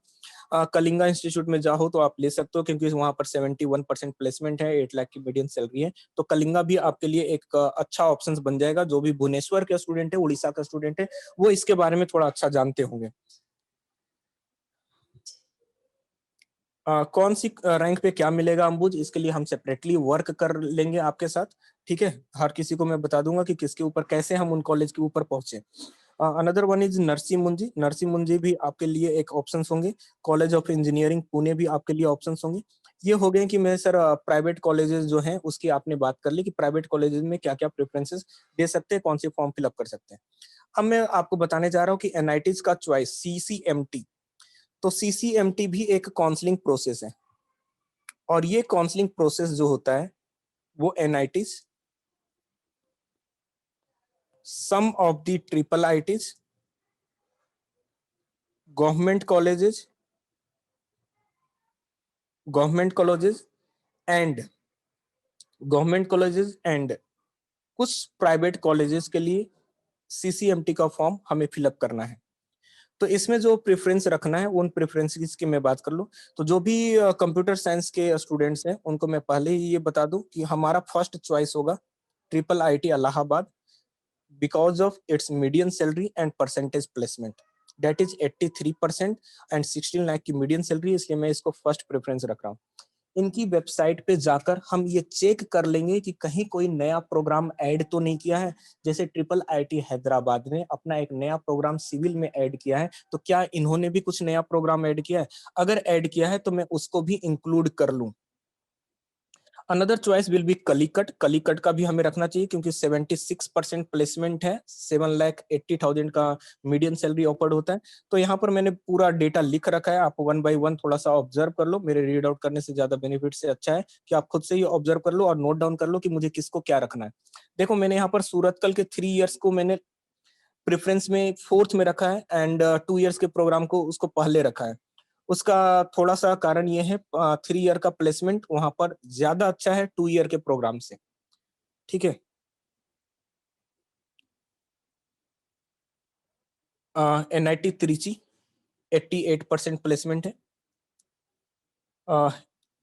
कलिंगा इंस्टीट्यूट में जाओ तो आप ले सकते हो क्योंकि वहां पर 71% प्लेसमेंट है, 8 लाख की मीडियम सैलरी है। तो कलिंगा भी आपके लिए एक अच्छा ऑप्शन बन जाएगा। जो भी भुवनेश्वर के स्टूडेंट है, उड़ीसा का स्टूडेंट है, वो इसके बारे में थोड़ा अच्छा जानते होंगे। कौन सी रैंक पे क्या मिलेगा अंबुज, इसके लिए हम सेपरेटली वर्क कर लेंगे आपके साथ। ठीक है, हर किसी को मैं बता दूंगा कि किसके ऊपर कैसे हम उन कॉलेज के ऊपर पहुंचे। अनदर वन इज नरसी मुंजी, नरसी मुंजी भी आपके लिए एक ऑप्शन होंगे। कॉलेज ऑफ इंजीनियरिंग पुणे भी आपके लिए ऑप्शन होंगे। ये हो गए कि मैं सर प्राइवेट कॉलेजेस जो हैं उसकी आपने बात कर ली कि प्राइवेट कॉलेजेस में क्या क्या प्रेफरेंसेस दे सकते हैं, कौन से फॉर्म फिलअप कर सकते हैं। अब मैं आपको बताने जा रहा हूँ कि एनआईटीज का चॉइस CCMT। तो CCMT भी एक काउंसलिंग प्रोसेस है और ये काउंसलिंग प्रोसेस जो होता है वो NITs, some of the triple ITs, government colleges, government colleges and government colleges एंड कुछ प्राइवेट कॉलेजेस के लिए CCMT का फॉर्म हमें फिलअप करना है। तो इसमें जो प्रेफरेंस रखना है उन प्रेफरेंसेस की मैं बात कर लूं, तो जो भी कंप्यूटर साइंस के स्टूडेंट्स हैं उनको मैं पहले ही ये बता दूं कि हमारा फर्स्ट चॉइस होगा triple IT Allahabad, because of its median salary and percentage placement that is 83% and 16 lakh की मीडियन सैलरी, इसलिए मैं इसको फर्स्ट प्रेफरेंस रख रहा हूँ। इनकी वेबसाइट पे जाकर हम ये चेक कर लेंगे कि कहीं कोई नया प्रोग्राम ऐड तो नहीं किया है। जैसे ट्रिपल आईटी हैदराबाद ने अपना एक नया प्रोग्राम सिविल में ऐड किया है, तो क्या इन्होंने भी कुछ नया प्रोग्राम ऐड किया है? अगर ऐड किया है तो मैं उसको भी इंक्लूड कर लूं। अनदर चॉइस विल बी कलीकट, कलीकट का भी हमें रखना चाहिए क्योंकि 76% प्लेसमेंट है, 7,80,000 का मीडियम सैलरी ऑफर्ड होता है। तो यहाँ पर मैंने पूरा डेटा लिख रखा है, आप वन बाय वन थोड़ा सा ऑब्जर्व कर लो। मेरे रीड आउट करने से ज्यादा बेनिफिट से अच्छा है कि आप खुद से ही ऑब्जर्व कर लो और नोट डाउन कर लो कि मुझे किसको क्या रखना है। देखो मैंने यहाँ पर सूरतकल के 3 इयर्स को मैंने प्रेफरेंस में फोर्थ में रखा है एंड 2 इयर्स के प्रोग्राम को उसको पहले रखा है। उसका थोड़ा सा कारण ये है 3 ईयर का प्लेसमेंट वहां पर ज्यादा अच्छा है 2 ईयर के प्रोग्राम से। ठीक है। NIT त्रिची 88% प्लेसमेंट है।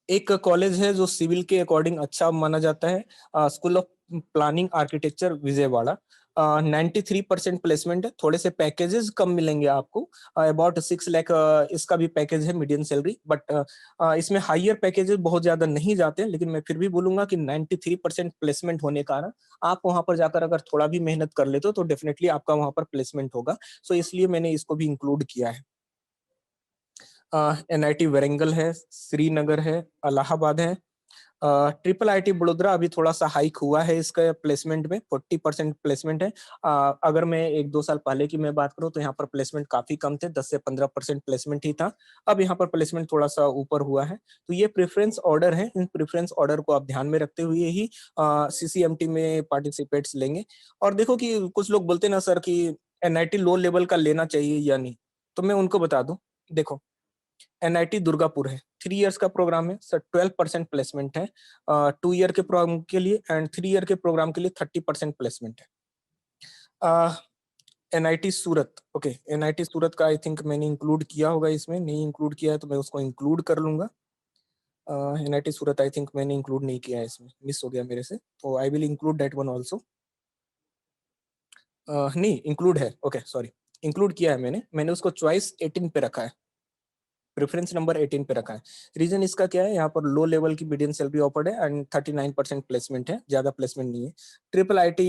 एक कॉलेज है जो सिविल के अकॉर्डिंग अच्छा माना जाता है, school of planning architecture Vijayawada, 93% placement है। थोड़े से पैकेजेस कम मिलेंगे आपको, अबाउट 6 लाख इसका भी पैकेज है, मीडियम सैलरी, बट इसमें हायर पैकेजेस बहुत ज्यादा नहीं जाते, लेकिन मैं फिर भी बोलूंगा कि 93% प्लेसमेंट होने का कारण आप वहां पर जाकर अगर थोड़ा भी मेहनत कर लेते हो तो डेफिनेटली आपका वहां पर प्लेसमेंट होगा। सो इसलिए मैंने इसको भी इंक्लूड किया है। NIT वारंगल है, श्रीनगर है, इलाहाबाद है। ट्रिपल IIT बड़ोदरा अभी थोड़ा सा हाइक हुआ है इसका प्लेसमेंट में, 40% प्लेसमेंट है। अगर मैं 1-2 साल पहले की मैं बात करूं तो यहाँ पर प्लेसमेंट काफी कम थे, 10 से 15% प्लेसमेंट ही था। अब यहाँ पर प्लेसमेंट थोड़ा सा ऊपर हुआ है। तो ये प्रेफरेंस ऑर्डर है, इन प्रेफरेंस ऑर्डर को आप ध्यान में रखते हुए ही CCMT में पार्टिसिपेट्स लेंगे। और देखो कि कुछ लोग बोलते ना सर कि NIT लो लेवल का लेना चाहिए या नहीं, तो मैं उनको बता दूं, देखो NIT दुर्गापुर है, 3 इयर्स का प्रोग्राम है सर, 12% प्लेसमेंट है 2 ईयर के प्रोग्राम के लिए, एंड 3 ईयर के प्रोग्राम के लिए 30% प्लेसमेंट है। NIT सूरत, ओके, NIT सूरत का आई थिंक मैंने इंक्लूड किया होगा, इसमें नहीं इंक्लूड किया है तो मैं उसको इंक्लूड कर लूंगा। NIT सूरत आई थिंक मैंने इंक्लूड नहीं किया है, इसमें मिस हो गया मेरे से, तो I will include that one also. नहीं इंक्लूड है, ओके सॉरी, इंक्लूड किया है मैंने उसको चॉइस 18 पे रखा है, प्रेफरेंस नंबर 18 पे रखा है। रीजन इसका क्या है, यहाँ पर लो लेवल की मीडियम सैलरी ऑफर्ड है एंड 39% प्लेसमेंट है, ज्यादा प्लेसमेंट नहीं है। ट्रिपल IIT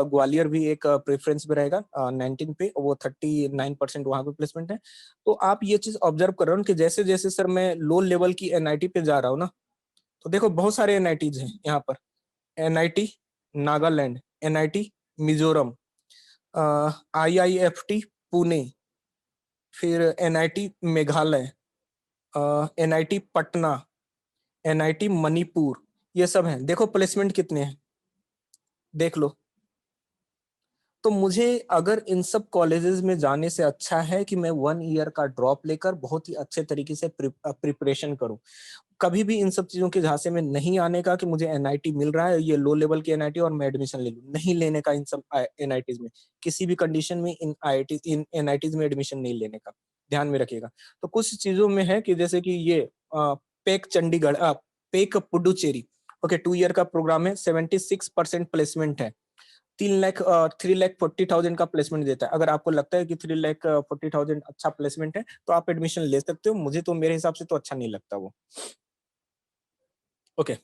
ग्वालियर भी एक प्रेफरेंस पे रहेगा 19 पे, वो 39% वहां पे प्लेसमेंट है। तो आप ये चीज ऑब्जर्व कर रहे हो कि जैसे जैसे सर मैं लो लेवल की NIT पे जा रहा हूँ ना, तो देखो बहुत सारे NITs हैं यहाँ पर। NIT Nagaland, NIT Mizoram, IIFT Pune, फिर NIT Meghalaya, NIT Patna, NIT Manipur, ये सब हैं। देखो प्लेसमेंट कितने हैं, देख लो। तो मुझे अगर इन सब कॉलेजेस में जाने से अच्छा है कि मैं 1 ईयर का ड्रॉप लेकर बहुत ही अच्छे तरीके से प्रिपरेशन करूं। कभी भी इन सब चीजों के झांसे में नहीं आने का कि मुझे NIT मिल रहा है, ये लो लेवल की NIT और मैं एडमिशन ले लूं, नहीं लेने का इन सब NITs में, किसी भी कंडीशन में इन NITs में एडमिशन नहीं लेने का, ध्यान में रखिएगा। तो कुछ चीजों में है कि जैसे कि ये pack Chandigarh, pack Puducherry, okay, 2 year का प्रोग्राम है, 76% प्लेसमेंट है, 3,40,000 का प्लेसमेंट देता है। अगर आपको लगता है कि 3,40,000 अच्छा प्लेसमेंट है तो आप एडमिशन ले सकते हो, मुझे तो मेरे हिसाब से तो अच्छा नहीं लगता वो। ओके,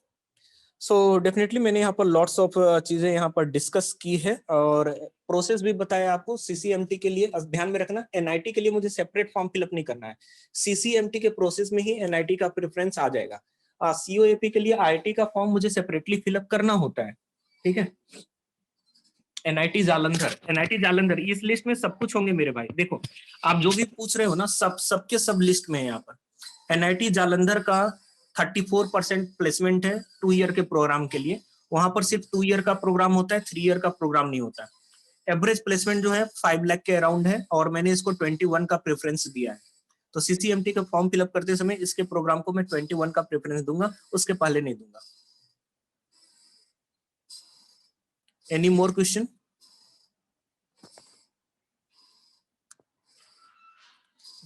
सो डेफिनेटली मैंने यहाँ पर लॉट्स ऑफ चीजें यहाँ पर डिस्कस की है और प्रोसेस भी बताया आपको। CCMT के लिए ध्यान में रखना, NIT के लिए मुझे सेपरेट फॉर्म फिलअप नहीं करना है, CCMT के प्रोसेस में ही NIT का प्रेफरेंस आ जाएगा। COAP के लिए IIT का फॉर्म मुझे सेपरेटली फिलअप करना होता है, ठीक है। NIT जालंधर इस लिस्ट में सब कुछ होंगे मेरे भाई। देखो आप जो भी पूछ रहे हो ना, सबके सब लिस्ट में है यहाँ पर। NIT जालंधर का 34% प्लेसमेंट है 2 ईयर के प्रोग्राम के लिए। वहां पर सिर्फ 2 ईयर का प्रोग्राम होता है, 3 ईयर का प्रोग्राम नहीं होता। एवरेज प्लेसमेंट जो है 5 लाख के अराउंड है और मैंने इसको 21 का प्रेफरेंस दिया है। तो CCMT का फॉर्म फिलअप करते समय इसके प्रोग्राम को मैं 21 का प्रेफरेंस दूंगा, उसके पहले नहीं दूंगा। Any more question?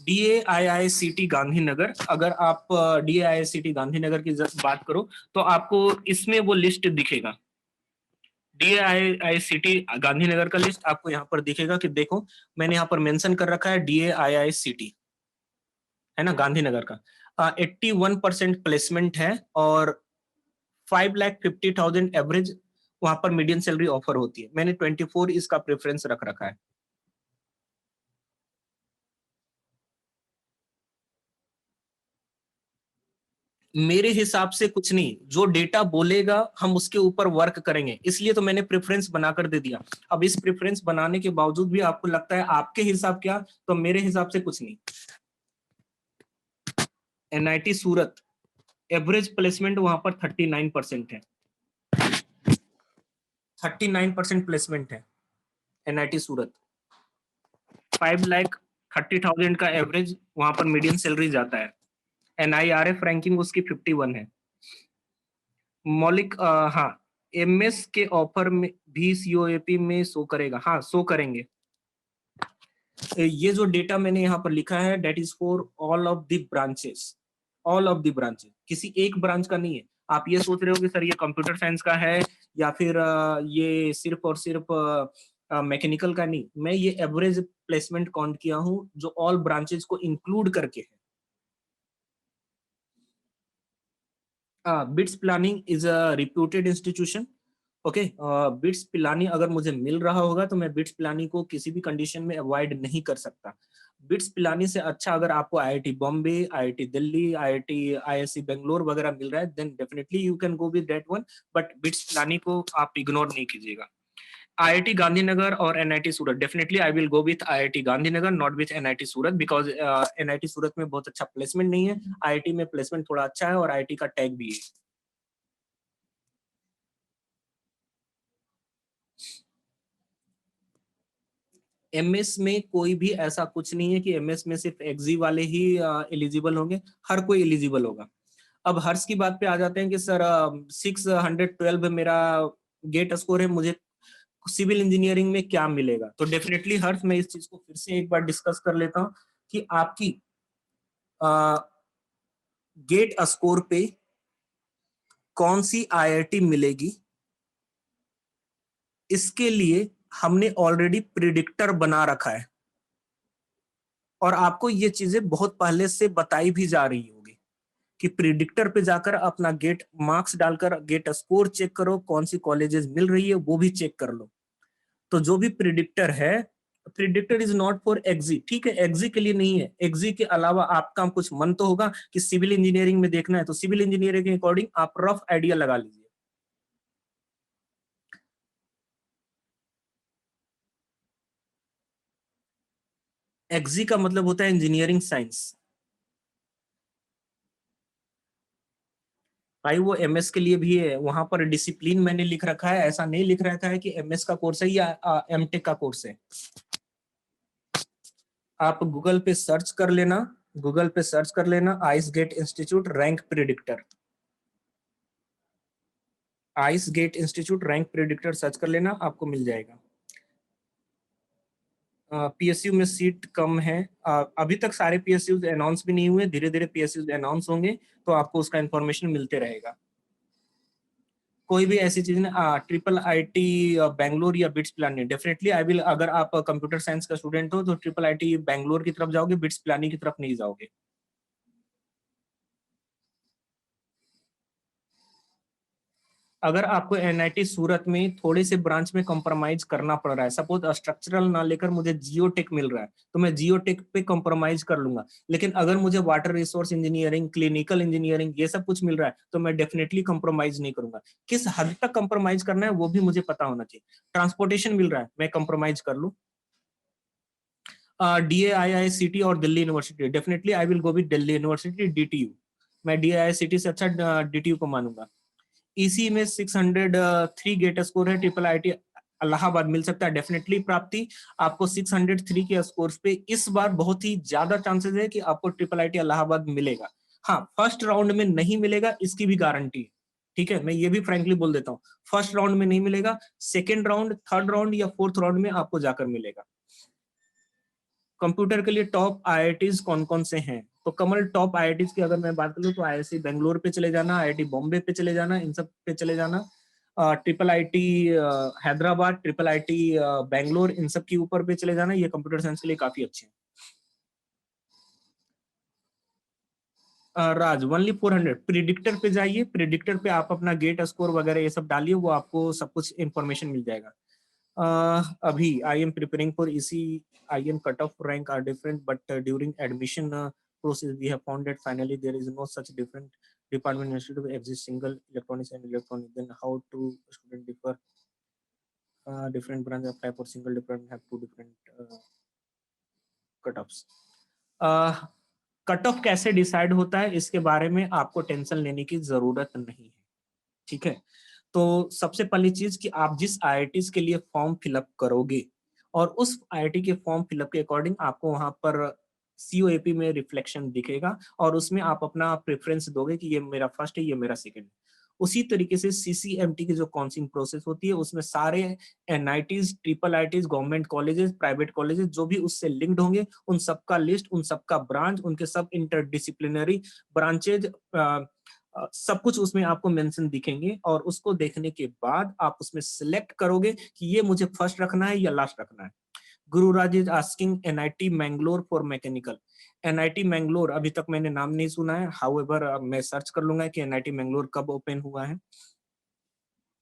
DAIICT Gandhinagar, अगर आप DAIICT गांधीनगर की बात करो तो आपको इसमें वो लिस्ट दिखेगा। DAIICT गांधीनगर का लिस्ट आपको यहाँ पर दिखेगा कि देखो मैंने यहाँ पर मेंशन कर रखा है DAIICT, है ना, गांधीनगर का। 81% प्लेसमेंट है और 5,50,000 एवरेज वहां पर मीडियम सैलरी ऑफर होती है। मैंने 24 इसका प्रेफरेंस रख रखा है। मेरे हिसाब से कुछ नहीं, जो डेटा बोलेगा हम उसके ऊपर वर्क करेंगे, इसलिए तो मैंने प्रेफरेंस बनाकर दे दिया। अब इस प्रेफरेंस बनाने के बावजूद भी आपको लगता है आपके हिसाब क्या, तो मेरे हिसाब से कुछ नहीं। NIT सूरत, एवरेज प्लेसमेंट वहां पर 39% है, 39% प्लेसमेंट है NIT सूरत। 5,30,000 का एवरेज वहां पर मीडियम सैलरी जाता है। NIRF रैंकिंग उसकी 51 है। मौलिक हाँ, MS के ऑफर में भी COAP में शो करेगा, हाँ शो करेंगे। ये जो डेटा मैंने यहाँ पर लिखा है that is for all of the branches, all of the branches, किसी एक ब्रांच का नहीं है। आप ये सोच रहे हो कि सर ये कंप्यूटर साइंस का है या फिर ये सिर्फ और सिर्फ मैकेनिकल का, नहीं, मैं ये एवरेज प्लेसमेंट काउंट किया हूँ जो ऑल ब्रांचेस को इंक्लूड करके है। Bits planning is a reputed institution. Okay, bits Pilani अगर मुझे मिल रहा होगा तो मैं बिट्स पिलानी को किसी भी कंडीशन में अवॉइड नहीं कर सकता। बिट्स पिलानी से अच्छा अगर आपको IIT Bombay, IIT Delhi, IIT IISc Bangalore वगैरह मिल रहा है then definitely you can go with that one, but BITS Pilani को आप इग्नोर नहीं कीजिएगा। आईआईटी गांधीनगर और NIT Surat, definitely I will go with IIT Gandhinagar not with NIT Surat, because NIT Surat में बहुत अच्छा प्लेसमेंट नहीं है, आईआईटी में प्लेसमेंट थोड़ा अच्छा है और आईआईटी का टैग भी है। एमएस में कोई भी ऐसा कुछ नहीं है कि एमएस में सिर्फ एक्जी वाले ही एलिजिबल होंगे, हर कोई एलिजिबल होगा। अब हर्ष की बात पे आ जाते हैं कि सर 612 मेरा गेट स्कोर है, मुझे सिविल इंजीनियरिंग में क्या मिलेगा। तो डेफिनेटली हर्ष मैं इस चीज को फिर से एक बार डिस्कस कर लेता हूँ कि आपकी गेट स्कोर पे कौन सी आईआईटी मिलेगी, इसके लिए हमने ऑलरेडी प्रिडिक्टर बना रखा है और आपको ये चीजें बहुत पहले से बताई भी जा रही होगी कि प्रिडिक्टर पे जाकर अपना गेट मार्क्स डालकर गेट स्कोर चेक करो, कौन सी कॉलेजेस मिल रही है वो भी चेक कर लो। तो जो भी प्रिडिक्टर है, प्रिडिक्टर इज नॉट फॉर एग्जी, ठीक है, एग्जी के लिए नहीं है। एग्जी के अलावा आपका कुछ मन तो होगा कि सिविल इंजीनियरिंग में देखना है, तो सिविल इंजीनियरिंग के अकॉर्डिंग आप रफ आइडिया लगा लीजिए। एग्जी का मतलब होता है इंजीनियरिंग साइंस। भाई वो एमएस के लिए भी है, वहां पर डिसिप्लिन मैंने लिख रखा है, ऐसा नहीं लिख रखा है कि एमएस का कोर्स है या एमटेक का कोर्स है। आप गूगल पे सर्च कर लेना, गूगल पे सर्च कर लेना ice GATE institute rank predictor, ice GATE institute rank predictor search कर लेना, आपको मिल जाएगा। पीएसयू में सीट कम है, अभी तक सारे पीएसयू अनाउंस भी नहीं हुए, धीरे धीरे पीएसयू अनाउंस होंगे तो आपको उसका इन्फॉर्मेशन मिलते रहेगा। कोई भी ऐसी चीज ना ट्रिपल आईटी बैंगलोर या बिट्स प्लानी, डेफिनेटली आई विल, अगर आप कंप्यूटर साइंस का स्टूडेंट हो तो ट्रिपल आईटी बैंगलोर की तरफ जाओगे, बिट्स प्लानी की तरफ नहीं जाओगे। अगर आपको एनआईटी सूरत में थोड़े से ब्रांच में कॉम्प्रोमाइज करना पड़ रहा है, सपोज स्ट्रक्चरल ना लेकर मुझे जियोटेक मिल रहा है तो मैं जियोटेक पे कॉम्प्रोमाइज कर लूंगा, लेकिन अगर मुझे water resource engineering, clinical engineering ये सब कुछ मिल रहा है तो मैं डेफिनेटली कॉम्प्रोमाइज नहीं करूंगा। किस हद तक कॉम्प्रोमाइज करना है वो भी मुझे पता होना चाहिए। ट्रांसपोर्टेशन मिल रहा है, मैं कॉम्प्रोमाइज कर लूँ। DAIICT और Delhi university, definitely I will go with Delhi university DTU, मैं DAIICT से अच्छा DTU को मानूंगा। इसी में 603 गेट स्कोर है, ट्रिपल आईटी इलाहाबाद मिल सकता है, डेफिनेटली प्राप्ति आपको 603 के स्कोर पे इस बार बहुत ही ज्यादा चांसेस है कि आपको ट्रिपल आईटी इलाहाबाद मिलेगा। हाँ, फर्स्ट राउंड में नहीं मिलेगा इसकी भी गारंटी है, ठीक है, मैं ये भी फ्रैंकली बोल देता हूँ, फर्स्ट राउंड में नहीं मिलेगा, सेकेंड राउंड, थर्ड राउंड या फोर्थ राउंड में आपको जाकर मिलेगा। कंप्यूटर के लिए टॉप आईआईटीज कौन कौन से हैं, तो कमल टॉप आईआईटीज की अगर मैं बात करूँ तो आईआईटी बेंगलोर पे चले जाना, आईआईटी बॉम्बे पे चले जाना, इन सब पे चले जाना। Triple IT Hyderabad, triple IT Bangalore, इन सब के ऊपर पे चले जाना, ये कंप्यूटर साइंस के लिए काफी अच्छे हैं। राज ओनली 400, प्रिडिक्टर पे जाइए, प्रिडिक्टर पे आप अपना गेट स्कोर वगैरह ये सब डालिए, वो आपको सब कुछ इंफॉर्मेशन मिल जाएगा। अभी आई एम प्रिपेयरिंग फॉर इसी, I am cut off rank are different but during admission process we have found that finally there is no such different department institute exist single electronics and electronic, then how to student differ, different branch apply for single department have two different cutoffs। Cut off कैसे डिसाइड होता है इसके बारे में आपको टेंशन लेने की जरूरत नहीं है, ठीक है। तो सबसे पहली चीज कि आप जिस आईआईटी के लिए फॉर्म फिलअप करोगे और उस आईआईटी के फॉर्म फिलअप के अकॉर्डिंग आपको वहां पर सीओएपी में रिफ्लेक्शन दिखेगा और उसमें आप अपना प्रेफरेंस दोगे कि ये मेरा फर्स्ट है, ये मेरा सेकंड है। उसी तरीके से CCMT की जो काउंसलिंग प्रोसेस होती है उसमें सारे NITs, triple IITs, government colleges, private colleges जो भी उससे लिंक्ड होंगे उन सबका लिस्ट, उन सबका ब्रांच, उनके सब इंटरडिसिप्लिनरी ब्रांचेज, सब कुछ उसमें आपको मेंशन दिखेंगे और उसको देखने के बाद आप उसमें सिलेक्ट करोगे कि ये मुझे फर्स्ट रखना है या लास्ट रखना है। Gururaj is asking NIT Mangalore for mechanical. NIT Mangalore अभी तक मैंने नाम नहीं सुना है, हाउएवर मैं सर्च कर लूंगा कि NIT मैंगलोर कब ओपन हुआ है।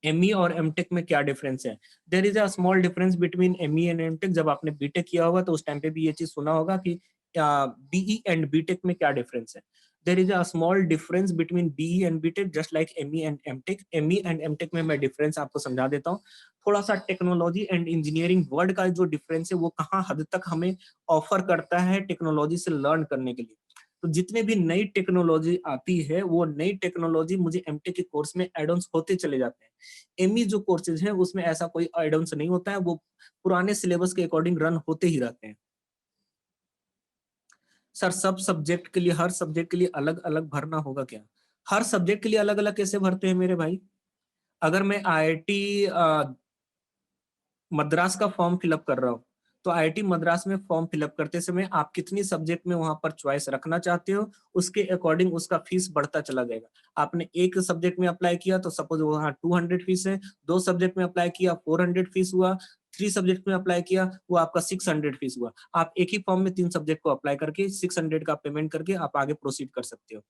ME और MTech में क्या डिफरेंस है? There is a small difference between ME and MTech। जब आपने बीटेक किया होगा तो उस टाइम पे भी ये चीज सुना होगा कि BE एंड बीटेक में क्या डिफरेंस है। There is a small difference between BE and BTech just like ME and MTech। ME and MTech में मैं डिफरेंस आपको समझा देता हूँ। थोड़ा सा टेक्नोलॉजी एंड इंजीनियरिंग वर्ड का जो डिफरेंस है वो कहाँ हद तक हमें ऑफर करता है टेक्नोलॉजी से लर्न करने के लिए। तो जितने भी नई टेक्नोलॉजी आती है वो नई टेक्नोलॉजी मुझे MTech के कोर्स में एड ऑन्स होते चले जाते हैं। ME जो कोर्सेज हैं उसमें ऐसा कोई एड ऑन्स नहीं होता है, वो पुराने सिलेबस के अकॉर्डिंग रन होते ही रहते हैं। सर सब सब्जेक्ट के लिए, हर सब्जेक्ट के लिए अलग अलग भरना होगा क्या? हर सब्जेक्ट के लिए अलग अलग कैसे भरते हैं मेरे भाई? अगर मैं IIT मद्रास का फॉर्म फिलअप कर रहा हूँ तो IIT मद्रास में फॉर्म फिलअप करते समय आप कितनी सब्जेक्ट में वहां पर चॉइस रखना चाहते हो उसके अकॉर्डिंग उसका फीस बढ़ता चला जाएगा। आपने एक सब्जेक्ट में अप्लाई किया तो सपोज वहाँ 200 फीस है, दो सब्जेक्ट में अप्लाई किया 400 फीस हुआ, थ्री सब्जेक्ट में अप्लाई किया वो आपका 600 फीस हुआ। आप एक ही फॉर्म में तीन सब्जेक्ट को अप्लाई करके 600 का पेमेंट करके आप आगे प्रोसीड कर सकते हो।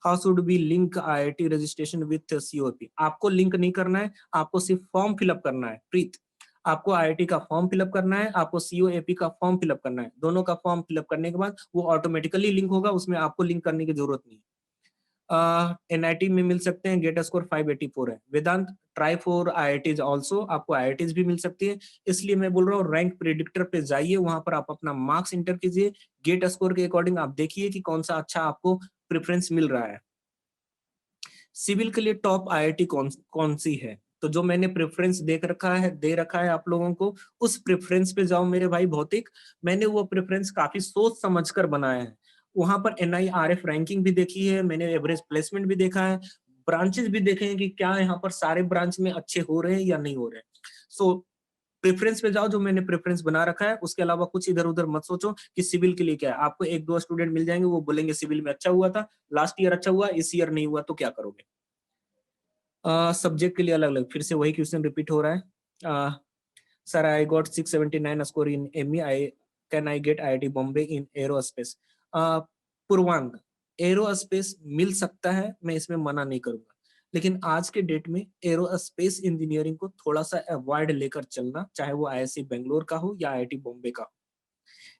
How should be link IIT registration with COP? आपको लिंक नहीं करना है, आपको सिर्फ फॉर्म फिलअप करना है। प्रीत, आपको IIT का फॉर्म फिलअप करना है, आपको COAP का फॉर्म फिलअप करना है। दोनों का फॉर्म फिलअप करने के बाद वो ऑटोमेटिकली लिंक होगा, उसमें आपको लिंक करने की जरूरत नहीं है। NIT में मिल सकते हैं, गेट स्कोर 584 है। वेदांत, ट्राई फॉर IITs ऑल्सो, आपको IITs भी मिल सकती है। इसलिए मैं बोल रहा हूँ रैंक प्रेडिक्टर पे जाइए, वहां पर आप अपना मार्क्स इंटर कीजिए, गेट स्कोर के अकॉर्डिंग आप देखिए कि कौन सा अच्छा आपको प्रेफरेंस मिल रहा है। सिविल के लिए टॉप IIT कौन कौन सी है? तो जो मैंने प्रेफरेंस दे रखा है आप लोगों को, उस प्रेफरेंस पे जाओ मेरे भाई। भौतिक, मैंने वो प्रेफरेंस काफी सोच समझकर बनाया है। वहां पर NIRF रैंकिंग भी देखी है मैंने, एवरेज प्लेसमेंट भी देखा है, ब्रांचेस भी देखे हैं कि क्या यहाँ पर सारे ब्रांच में अच्छे हो रहे हैं या नहीं हो रहे हैं। सो प्रेफरेंस पे जाओ, जो मैंने प्रेफरेंस बना रखा है उसके अलावा कुछ इधर उधर मत सोचो कि सिविल के लिए क्या है। आपको एक दो स्टूडेंट मिल जाएंगे वो बोलेंगे सिविल में अच्छा हुआ था, लास्ट ईयर अच्छा हुआ, इस ईयर नहीं हुआ, तो क्या करोगे? सब्जेक्ट के लिए अलग अलग, फिर से वही क्वेश्चन रिपीट हो रहा है। Sir I got 679 score in ME, I can I get IIT Bombay in aerospace? Purvang, aerospace मिल सकता है, मैं इसमें मना नहीं करूंगा, लेकिन आज के डेट में एरोस्पेस इंजीनियरिंग को थोड़ा सा अवॉइड लेकर चलना, चाहे वो IISc बेंगलोर का हो या IIT बॉम्बे का हो।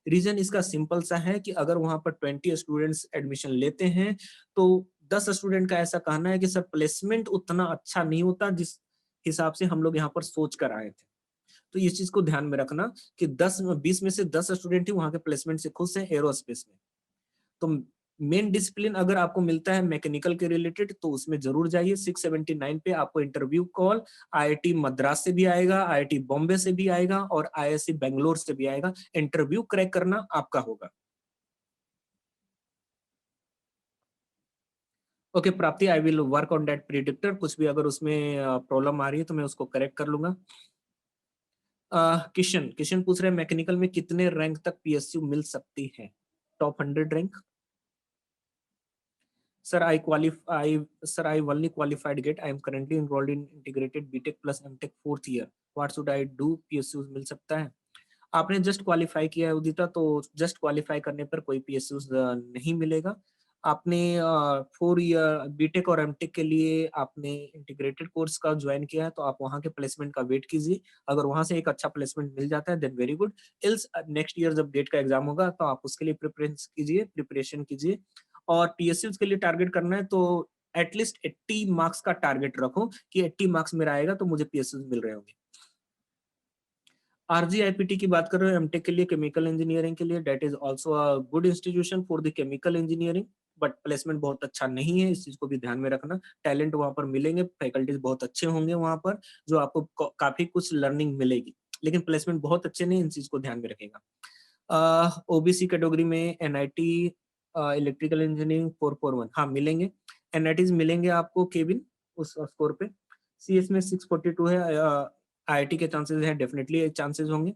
रीजन इसका सिंपल सा है कि अगर वहां पर 20 स्टूडेंट्स एडमिशन लेते हैं तो 10 स्टूडेंट का ऐसा कहना है कि सर प्लेसमेंट उतना अच्छा नहीं होता जिस हिसाब से हम लोग यहाँ पर सोच कर आए थे। तो इस चीज को ध्यान में रखना कि 20 में से 10 स्टूडेंट ही वहां के प्लेसमेंट से खुश हैं एरोस्पेस में। तो मेन डिसिप्लिन अगर आपको मिलता है मैकेनिकल के रिलेटेड तो उसमें जरूर जाइए। 679 पे आपको इंटरव्यू कॉल IIT मद्रास से भी आएगा, IIT बॉम्बे से भी आएगा और IISc बेंगलोर से भी आएगा। इंटरव्यू क्रैक करना आपका होगा। ओके प्राप्ति, I will work on that predictor. कुछ भी अगर उसमें प्रॉब्लम आ रही है तो मैं उसको करेक्ट कर लूंगा। किशन किशन पूछ रहे हैं मैकेनिकल में कितने रैंक तक PSU मिल सकती है? Top 100 rank? Sir, I only qualified GATE. I am currently enrolled in integrated BTech plus MTech fourth year. What should I do? PSU मिल सकता है? आपने जस्ट क्वालिफाई किया है उदिता, तो जस्ट क्वालिफाई करने पर कोई PSU नहीं मिलेगा। आपने 4 ईयर बीटेक और एमटेक के लिए आपने इंटीग्रेटेड कोर्स का ज्वाइन किया है तो आप वहां के प्लेसमेंट का वेट कीजिए। अगर वहां से एक अच्छा प्लेसमेंट मिल जाता है then very good. Else next year जब गेट का एग्जाम होगा तो आप उसके लिए प्रिपरेशन कीजिए। और PSU के लिए टारगेट करना है तो एटलीस्ट 80 मार्क्स का टारगेट रखो कि 80 मार्क्स मेरा आएगा तो मुझे PSU मिल रहे होंगे। RGIPT की बात कर रहे हो एमटेक के लिए, केमिकल इंजीनियरिंग के लिए, that is also a good institution for the chemical engineering, but placement बहुत अच्छा नहीं है, इस चीज को भी ध्यान में रखना। टैलेंट वहां पर मिलेंगे, फैकल्टीज बहुत अच्छे होंगे वहां पर, जो आपको काफी कुछ लर्निंग मिलेगी, लेकिन प्लेसमेंट बहुत अच्छे नहीं, इन चीज को ध्यान में रखेगा। OBC कैटेगरी में NIT इलेक्ट्रिकल इंजीनियरिंग 441 हाँ मिलेंगे, NITs मिलेंगे आपको केविन। उस स्कोर पे। सीएस में 642 है, आईआईटी के चांसेस है, डेफिनेटली चांसेस होंगे।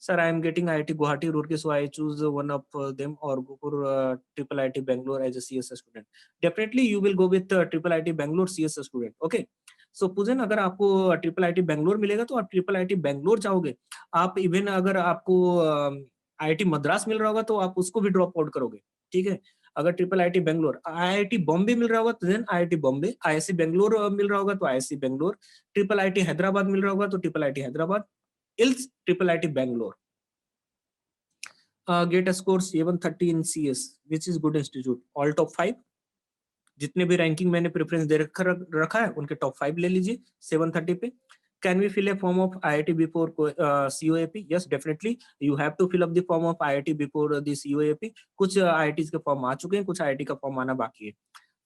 Sir I am getting IIT Guwahati Roorkee, so I choose one of them और go for triple IIT Bangalore as a CS student. Definitely you will go with triple IIT Bangalore CS student. Okay, so Poojan अगर आपको ट्रिपल आईआईटी बैंगलोर मिलेगा तो आप ट्रिपल आईआईटी बैंगलोर जाओगे। आप इवन अगर आपको आईआईटी मद्रास मिल रहा होगा तो आप उसको भी ड्रॉप आउट करोगे, ठीक है। अगर triple IIT Bangalore, IIT Bombay मिल रहा होगा तो then IIT Bombay, IISc Bangalore मिल रहा होगा तो IISc Bangalore, triple IIT Hyderabad मिल रहा होगा तो triple IIT Hyderabad, else triple IIT Bangalore. Get a score 730 in CS which is good institute, all top 5। जितने भी रैंकिंग मैंने प्रेफरेंस दे रखा है उनके टॉप 5 ले लीजिए 730 पे। Can we fill a form of IIT before COAP? Yes, definitely. You have to fill up the form of IIT before the COAP. कुछ IITs के फॉर्म आ चुके हैं, कुछ IIT का फॉर्म आना बाकी है।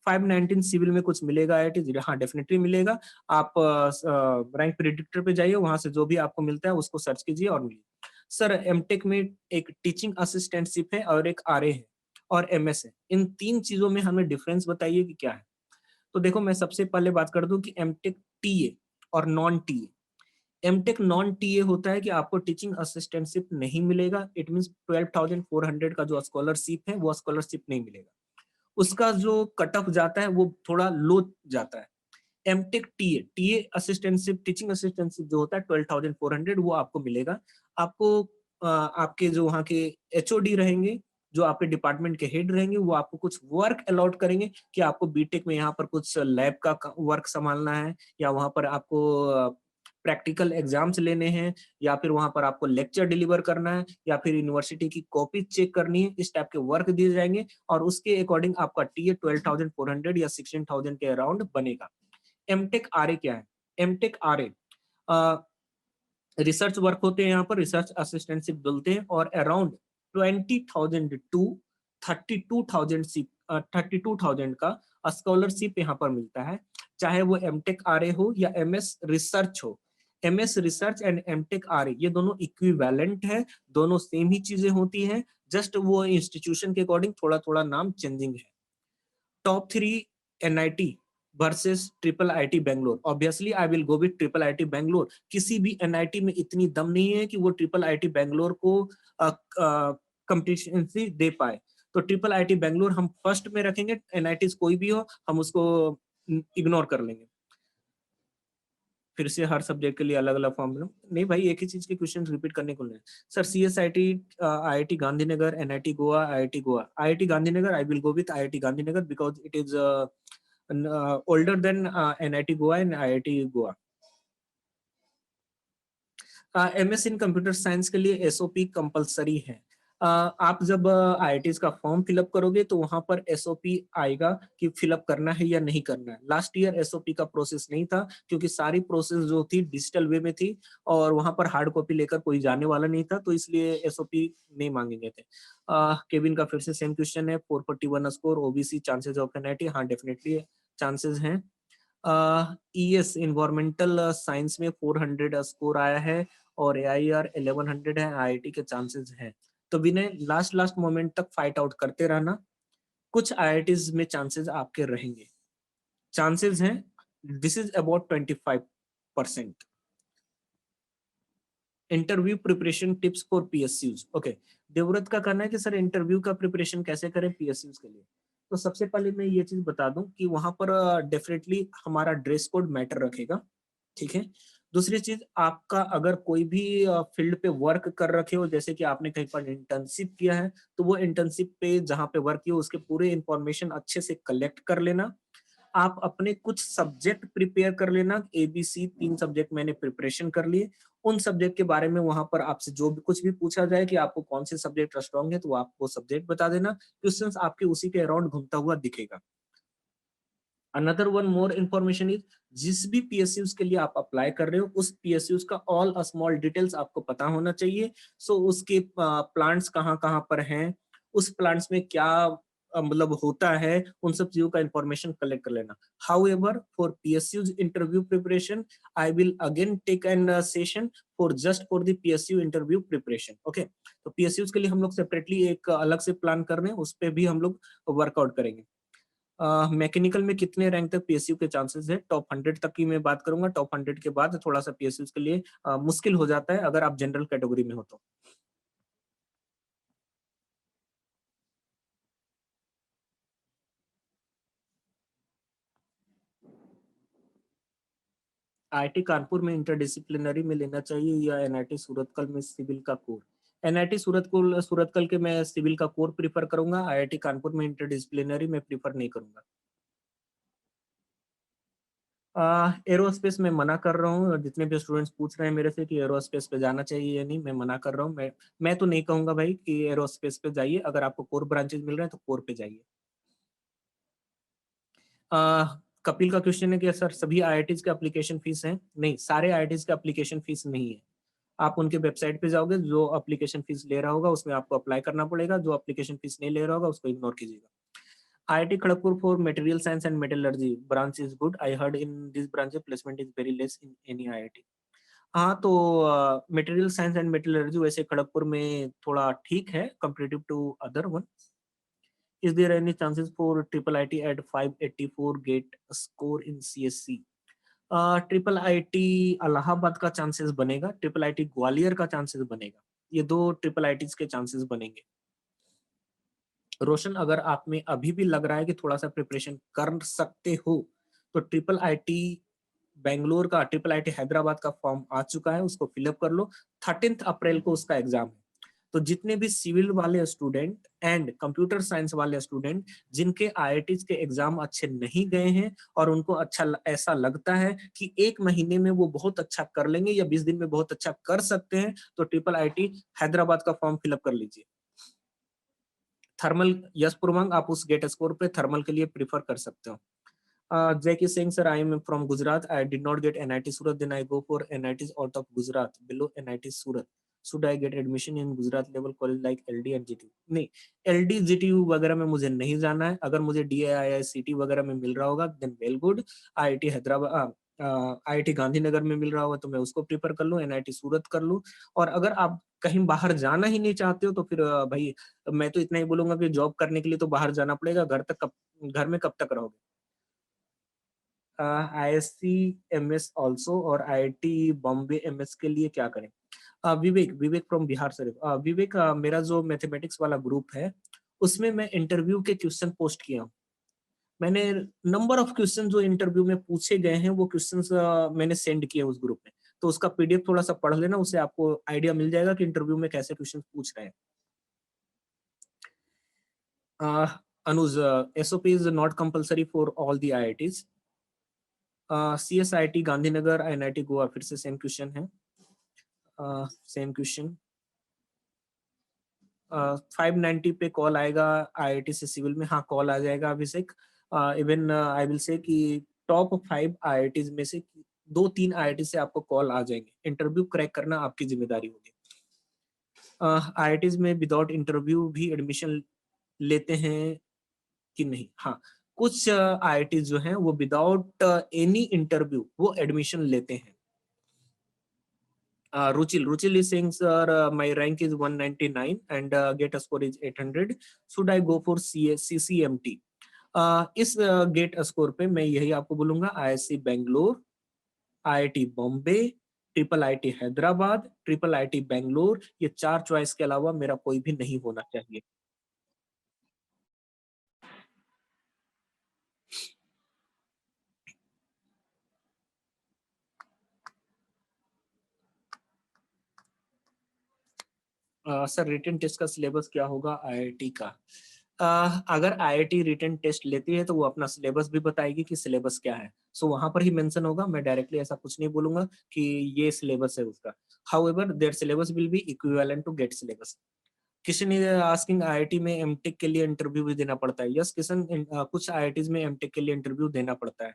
519 सिविल में कुछ मिलेगा IIT, हाँ डेफिनेटली मिलेगा। आप रैंक प्रिडिक्टर पे जाइए, वहां से जो भी आपको मिलता है उसको सर्च कीजिए और मिलिए। सर एमटेक में एक टीचिंग असिस्टेंटशिप है और एक आरए है और एमएस है, इन तीन चीजों में हमें डिफरेंस बताइए कि क्या है। तो देखो मैं सबसे पहले बात कर दूं कि एमटेक टीए और non TA. MTech non TA होता है कि आपको टीचिंग असिस्टेंटशिप नहीं मिलेगा, इट मींस 12,400 का जो स्कॉलरशिप है वो स्कॉलरशिप नहीं मिलेगा, उसका जो कट ऑफ जाता है वो थोड़ा लो जाता है। MTech TA, TA assistantship, teaching assistantship जो होता है 12,400 वो आपको मिलेगा। आपको आपके जो वहाँ के एचओडी रहेंगे, जो आपके डिपार्टमेंट के हेड रहेंगे, वो आपको कुछ वर्क अलॉट करेंगे कि आपको बीटेक में यहाँ पर कुछ लैब का वर्क संभालना है, या वहाँ पर आपको प्रैक्टिकल एग्जाम्स लेने हैं, या फिर वहां पर आपको लेक्चर डिलीवर करना है, या फिर यूनिवर्सिटी की कॉपी चेक करनी है, इस टाइप के वर्क दिए जाएंगे और उसके अकॉर्डिंग आपका टीए 12,400 या 16,000 के अराउंड बनेगा। एमटेक आरए क्या है? एमटेक आरए रिसर्च वर्क होते हैं, यहाँ पर रिसर्च असिस्टेंटशिप बोलते हैं, और अराउंड 20,000 टू 32,000 का स्कॉलरशिप यहाँ पर मिलता है, चाहे वो एमटेक आरए हो या एमएस रिसर्च हो। MS research and MTech RA ये दोनों इक्विवेलेंट है, दोनों सेम ही चीजें होती हैं, जस्ट वो इंस्टीट्यूशन के अकॉर्डिंग थोड़ा थोड़ा नाम चेंजिंग है। Top 3 NIT versus triple IT Bangalore, obviously I will go with triple IT Bangalore. किसी भी एनआईटी में इतनी दम नहीं है कि वो ट्रिपल आईटी बैंगलोर को कंपटीशन दे पाए, तो ट्रिपल आईटी बैंगलोर हम फर्स्ट में रखेंगे, एनआईटी कोई भी हो हम उसको इग्नोर कर लेंगे। फिर से हर सब्जेक्ट के लिए अलग अलग फॉर्मूला नहीं भाई, एक ही चीज के क्वेश्चन रिपीट करने को नहीं। Sir CSIT, IIT Gandhinagar, NIT Goa, IIT Goa. IIT Gandhinagar I will go with IIT Gandhinagar because it is older than NIT Goa and IIT Goa। MS in computer science के लिए एसओपी कंपलसरी है। आप जब IITs का फॉर्म फिलअप करोगे तो वहां पर एसओपी आएगा कि फिलअप करना है या नहीं करना है। लास्ट ईयर एसओपी का प्रोसेस नहीं था क्योंकि सारी प्रोसेस जो थी डिजिटल वे में थी और वहां पर हार्ड कॉपी लेकर कोई जाने वाला नहीं था, तो इसलिए एसओपी नहीं मांगेंगे थे। केविन का फिर से सेम क्वेश्चन है, 441 score, OBC, chances of NIT, हाँ डेफिनेटली चांसेस हैं। ईएस इन्वायरमेंटल साइंस में 400 स्कोर आया है और एआईआर 1100 है, आईआईटी के चांसेस हैं। तो विनय लास्ट लास्ट मोमेंट तक फाइट आउट करते रहना, कुछ आईआईटीज में चांसेस आपके रहेंगे, चांसेस हैं, this is about 25%। Interview preparation tips for PSUs. Okay, Devvrat का कहना है कि सर इंटरव्यू का प्रिपरेशन कैसे करें पीएसयूज के लिए। तो सबसे पहले मैं ये चीज बता दूं कि वहां पर डेफिनेटली हमारा ड्रेस कोड मैटर रखेगा, ठीक है। दूसरी चीज, आपका अगर कोई भी फील्ड पे वर्क कर रखे हो, जैसे कि आपने कहीं पर इंटर्नशिप किया है, तो वो इंटर्नशिप पे जहाँ पे वर्क किया उसके पूरे इंफॉर्मेशन अच्छे से कलेक्ट कर लेना। आप अपने कुछ सब्जेक्ट प्रिपेयर कर लेना, एबीसी 3 सब्जेक्ट मैंने प्रिपरेशन कर लिए, उन सब्जेक्ट के बारे में वहां पर आपसे जो भी कुछ भी पूछा जाए कि आपको कौन से सब्जेक्ट स्ट्रॉन्ग है, तो आप वो सब्जेक्ट बता देना, क्वेश्चन आपके उसी के अराउंड घूमता हुआ दिखेगा। Another one more information is, जिस भी पीएसयूज के लिए आप अप्लाई कर रहे हो उस पीएसयूज का ऑल स्मॉल डिटेल्स आपको पता होना चाहिए। सो उसके प्लांट्स कहाँ कहाँ पर हैं, उस प्लांट्स में क्या मतलब होता है, उन सब चीजों का इंफॉर्मेशन कलेक्ट कर लेना। However for PSUs interview preparation I will again take an session for just for the PSU interview preparation. Okay, तो पीएसयूज के लिए हम लोग सेपरेटली एक अलग से प्लान कर रहे हैं, उस पर भी हम लोग वर्कआउट करेंगे। मैकेनिकल में कितने रैंक तक पीएसयू के चांसेस है? टॉप 100 तक की मैं बात करूंगा। टॉप 100 के बाद थोड़ा सा पीएसयू के लिए मुश्किल हो जाता है अगर आप जनरल कैटेगरी में हो तो। आईआईटी कानपुर में इंटरडिसिप्लिनरी में लेना चाहिए या एनआईटी सूरतकल में सिविल का कोर? एनआईटी सूरतकल के मैं सिविल का कोर प्रीफर करूंगा। आईआईटी कानपुर में इंटरडिसिप्लिनरी में प्रीफर नहीं करूंगा। एरोस्पेस में मना कर रहा हूँ। जितने भी स्टूडेंट्स पूछ रहे हैं मेरे से कि एरोस्पेस पे जाना चाहिए या नहीं, मैं मना कर रहा हूँ। मैं तो नहीं कहूंगा भाई कि एरोस्पेस पे जाइए। अगर आपको कोर ब्रांचेस मिल रहे हैं तो कोर पे जाइए। कपिल का क्वेश्चन है कि सर सभी आईआईटीज के एप्लीकेशन फीस है? नहीं, सारे आईआईटीज का एप्लीकेशन फीस नहीं है। आप उनके वेबसाइट पे जाओगे, जो एप्लीकेशन फीस ले रहा होगा उसमें आपको अप्लाई करना पड़ेगा, जो एप्लीकेशन फीस नहीं ले रहा होगा उसको इग्नोर कीजिएगा। IIT Kharagpur for material science and metallurgy branch is good. I heard in this branch placement is very less in any IIT. हाँ तो मटेरियल साइंस एंड मेटलर्जी वैसे खड़गपुर में थोड़ा ठीक है comparative to other one. Is there any chances for triple IT at 584 GATE score in CSC? Triple IT Allahabad का चांसेस बनेगा, ट्रिपल आईटी ग्वालियर का चांसेस बनेगा। ये दो ट्रिपल आईटीज के चांसेस बनेंगे। रोशन, अगर आप में अभी भी लग रहा है कि थोड़ा सा प्रिपरेशन कर सकते हो तो ट्रिपल आईटी बेंगलोर का, ट्रिपल आईटी हैदराबाद का फॉर्म आ चुका है, उसको फिलअप कर लो। 13 अप्रैल को उसका एग्जाम है। तो जितने भी सिविल वाले स्टूडेंट एंड कंप्यूटर साइंस वाले स्टूडेंट जिनके आईआईटीज के एग्जाम अच्छे नहीं गए हैं और उनको अच्छा ऐसा लगता है कि 1 महीने में वो बहुत अच्छा कर लेंगे या 20 दिन में बहुत अच्छा कर सकते हैं, तो ट्रिपल आईटी हैदराबाद का फॉर्म फिलअप कर लीजिए। थर्मल, यस पूर्वांग, आप उस गेट स्कोर पे थर्मल के लिए प्रीफर कर सकते हो। Jackie saying, sir, I am from Gujarat. I did not get NIT Surat. Then I go for NITs out of Gujarat below NIT Surat. Should I get admission in Gujarat level college like LD and GTU? नहीं, LD GTU वगैरह में मुझे नहीं जाना है। अगर मुझे DIICT वगैरह में मिल रहा होगा then well good. IIT Hyderabad, IIT Gandhinagar में मिल रहा होगा तो मैं उसको प्रीफर कर लूँ, NIT सूरत कर लूँ। और अगर आप कहीं बाहर जाना ही नहीं चाहते हो तो फिर भाई मैं तो इतना ही बोलूंगा कि जॉब करने के लिए तो बाहर जाना पड़ेगा। घर में कब तक रहोगे? ISC MS ऑल्सो और IIT बॉम्बे MS के लिए क्या करें? विवेक, विवेक फ्रॉम बिहार सर। विवेक, मेरा जो मैथमेटिक्स वाला ग्रुप है उसमें मैं इंटरव्यू के क्वेश्चन पोस्ट किया हूँ। मैंने नंबर ऑफ क्वेश्चन जो इंटरव्यू में पूछे गए हैं वो क्वेश्चंस मैंने सेंड किए उस ग्रुप में। तो उसका पीडीएफ थोड़ा सा पढ़ लेना, उससे आपको आइडिया मिल जाएगा कि इंटरव्यू में कैसे क्वेश्चन पूछ रहे हैं। अनुज, SOP is not compulsory for all the IITs. CSIT Gandhinagar, NIT Goa, फिर से सेम क्वेश्चन है। Same question. 590 पे कॉल आएगा आईआईटी से सिविल में। हाँ, कॉल आ जाएगा अभिषेक। इवन आई विल से कि टॉप 5 आईआईटीज में से 2-3 आईआईटी से आपको कॉल आ जाएंगे। इंटरव्यू क्रैक करना आपकी जिम्मेदारी होगी। आईआईटीज में विदाउट इंटरव्यू भी एडमिशन लेते हैं कि नहीं? हाँ, कुछ आईआईटी जो हैं वो विदाउट एनी इंटरव्यू वो एडमिशन लेते हैं। Ruchil is saying, sir, my rank is 199 and GATE score is 800. Should I go for CCMT? इस गेट स्कोर पे मैं यही आपको बोलूंगा, IISc Bangalore, IIT Bombay, triple IT Hyderabad, triple IT Bangalore, ये 4 चॉइस के अलावा मेरा कोई भी नहीं होना चाहिए। सर, रिटन टेस्ट का सिलेबस क्या होगा आईआईटी का? अगर आईआईटी रिटन टेस्ट लेती है तो वो अपना सिलेबस भी बताएगी कि सिलेबस क्या है। सो वहां पर ही मेंशन होगा। मैं डायरेक्टली ऐसा कुछ नहीं बोलूंगा कि ये सिलेबस है उसका। However their syllabus will be equivalent to GATE syllabus. Kishan is asking, IIT में एमटेक के लिए इंटरव्यू भी देना पड़ता है? यस किशन, कुछ आईआईटीज में एमटेक के लिए इंटरव्यू देना पड़ता है।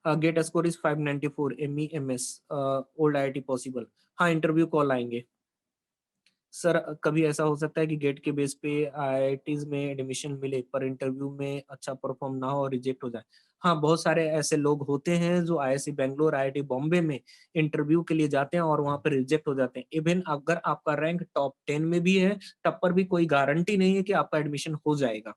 GATE score is 594 MEMS old IIT possible? हाँ, इंटरव्यू कॉल आएंगे। सर, कभी ऐसा हो सकता है कि गेट के बेस पे आईआईटीज में एडमिशन मिले पर इंटरव्यू में अच्छा परफॉर्म ना हो और रिजेक्ट हो जाए? हाँ, बहुत सारे ऐसे लोग होते हैं जो आईआईसी बेंगलोर, आईआईटी बॉम्बे में इंटरव्यू के लिए जाते हैं और वहां पर रिजेक्ट हो जाते हैं। इवन अगर आपका रैंक टॉप 10 में भी है तब पर भी कोई गारंटी नहीं है कि आपका एडमिशन हो जाएगा।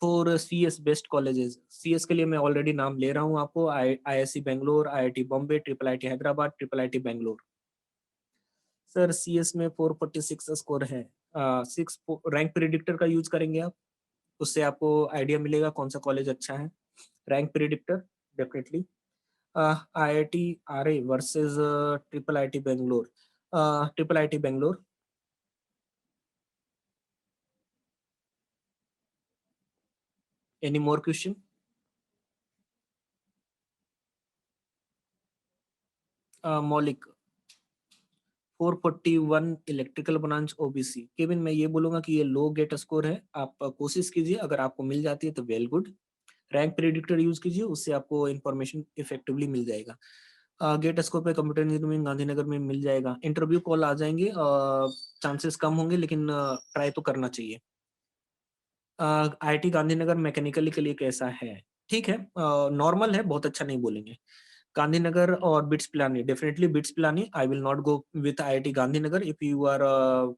For CS best colleges, CS के लिए मैं ऑलरेडी नाम ले रहा हूँ आपको, IIC Bangalore, IIT Bombay, triple IT Hyderabad, triple IT Bangalore. Sir CS में 446 स्कोर है। 6 रैंक प्रिडिक्टर का यूज करेंगे आप, उससे आपको आइडिया मिलेगा कौन सा कॉलेज अच्छा है। Rank predictor definitely. IIT RA versus triple IT Bangalore, triple IT Bangalore. Any more question? Maulik 441 electrical branch OBC. Kevin मैं ये बोलूंगा कि ये लो गेट स्कोर है, आप कोशिश कीजिए, अगर आपको मिल जाती है तो well good. Rank predictor use कीजिए, उससे आपको इन्फॉर्मेशन इफेक्टिवली मिल जाएगा। गेट स्कोर पे कंप्यूटर इंजीनियरिंग गांधीनगर में मिल जाएगा। इंटरव्यू कॉल आ जाएंगे, चांसेस कम होंगे लेकिन ट्राई तो करना चाहिए। आईआईटी गांधीनगर मैकेनिकली के लिए कैसा है? ठीक है, नॉर्मल है, बहुत अच्छा नहीं बोलेंगे। गांधीनगर और BITS Pilani, definitely BITS Pilani. I will not go with IIT Gandhinagar. If you are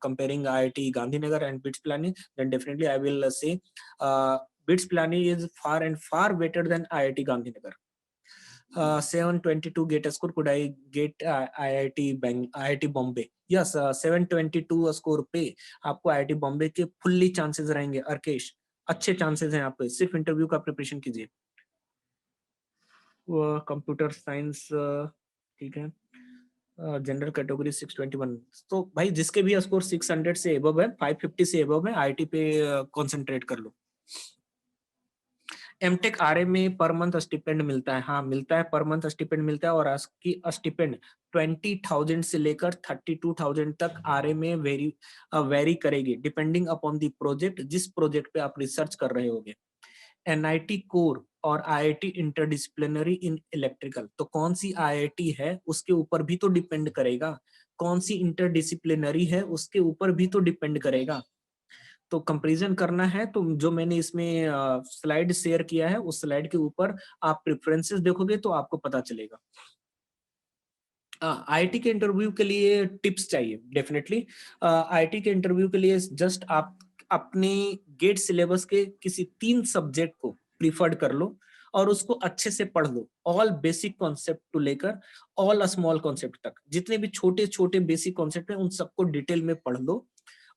comparing IIT Gandhinagar and BITS Pilani, then definitely I will say BITS Pilani is far and far better than IIT Gandhinagar. 722 gate score, could I get IIT Bombay? Yes, 722 score पे आपको IIT बॉम्बे के फुल्ली चांसेस रहेंगे। अर्केश, अच्छे चांसेस हैं, आप सिर्फ इंटरव्यू का प्रिपरेशन कीजिए। कंप्यूटर साइंस ठीक है। जनरल कैटेगरी 621, तो भाई जिसके भी स्कोर 600 से एबव है, 550 से एबव है, आईटी पे कंसंट्रेट कर लो। एमटेक आरए में पर मंथ स्टिपेंड मिलता है, हाँ मिलता है, पर मंथ स्टिपेंड मिलता है। और आपकी स्टिपेंड 20,000 से लेकर 32,000 तक आरए में वेरी करेगी, डिपेंडिंग अपॉन दी प्रोजेक्ट, जिस प्रोजेक्ट पे आप रिसर्च कर रहे होगे। एनआईटी कोर और आईआईटी इंटरडिसिप्लिनरी इन इलेक्ट्रिकल, तो कौन सी आईआईटी है उसके ऊपर भी तो डिपेंड करेगा, कौन सी इंटरडिसिप्लिनरी है उसके ऊपर भी तो डिपेंड करेगा। तो कंपैरिजन करना है तो जो मैंने इसमें स्लाइड शेयर किया है, उस स्लाइड के ऊपर आप प्रेफरेंसेस देखोगे तो आपको पता चलेगा। आईटी के इंटरव्यू के लिए टिप्स चाहिए डेफिनेटली। आईटी के इंटरव्यू के लिए जस्ट आप अपने गेट सिलेबस के किसी 3 सब्जेक्ट को प्रीफर्ड कर लो और उसको अच्छे से पढ़ लो, ऑल बेसिक कॉन्सेप्ट टू लेकर ऑल स्मॉल कॉन्सेप्ट तक, जितने भी छोटे छोटे बेसिक कॉन्सेप्ट हैं उन सबको डिटेल में पढ़ लो।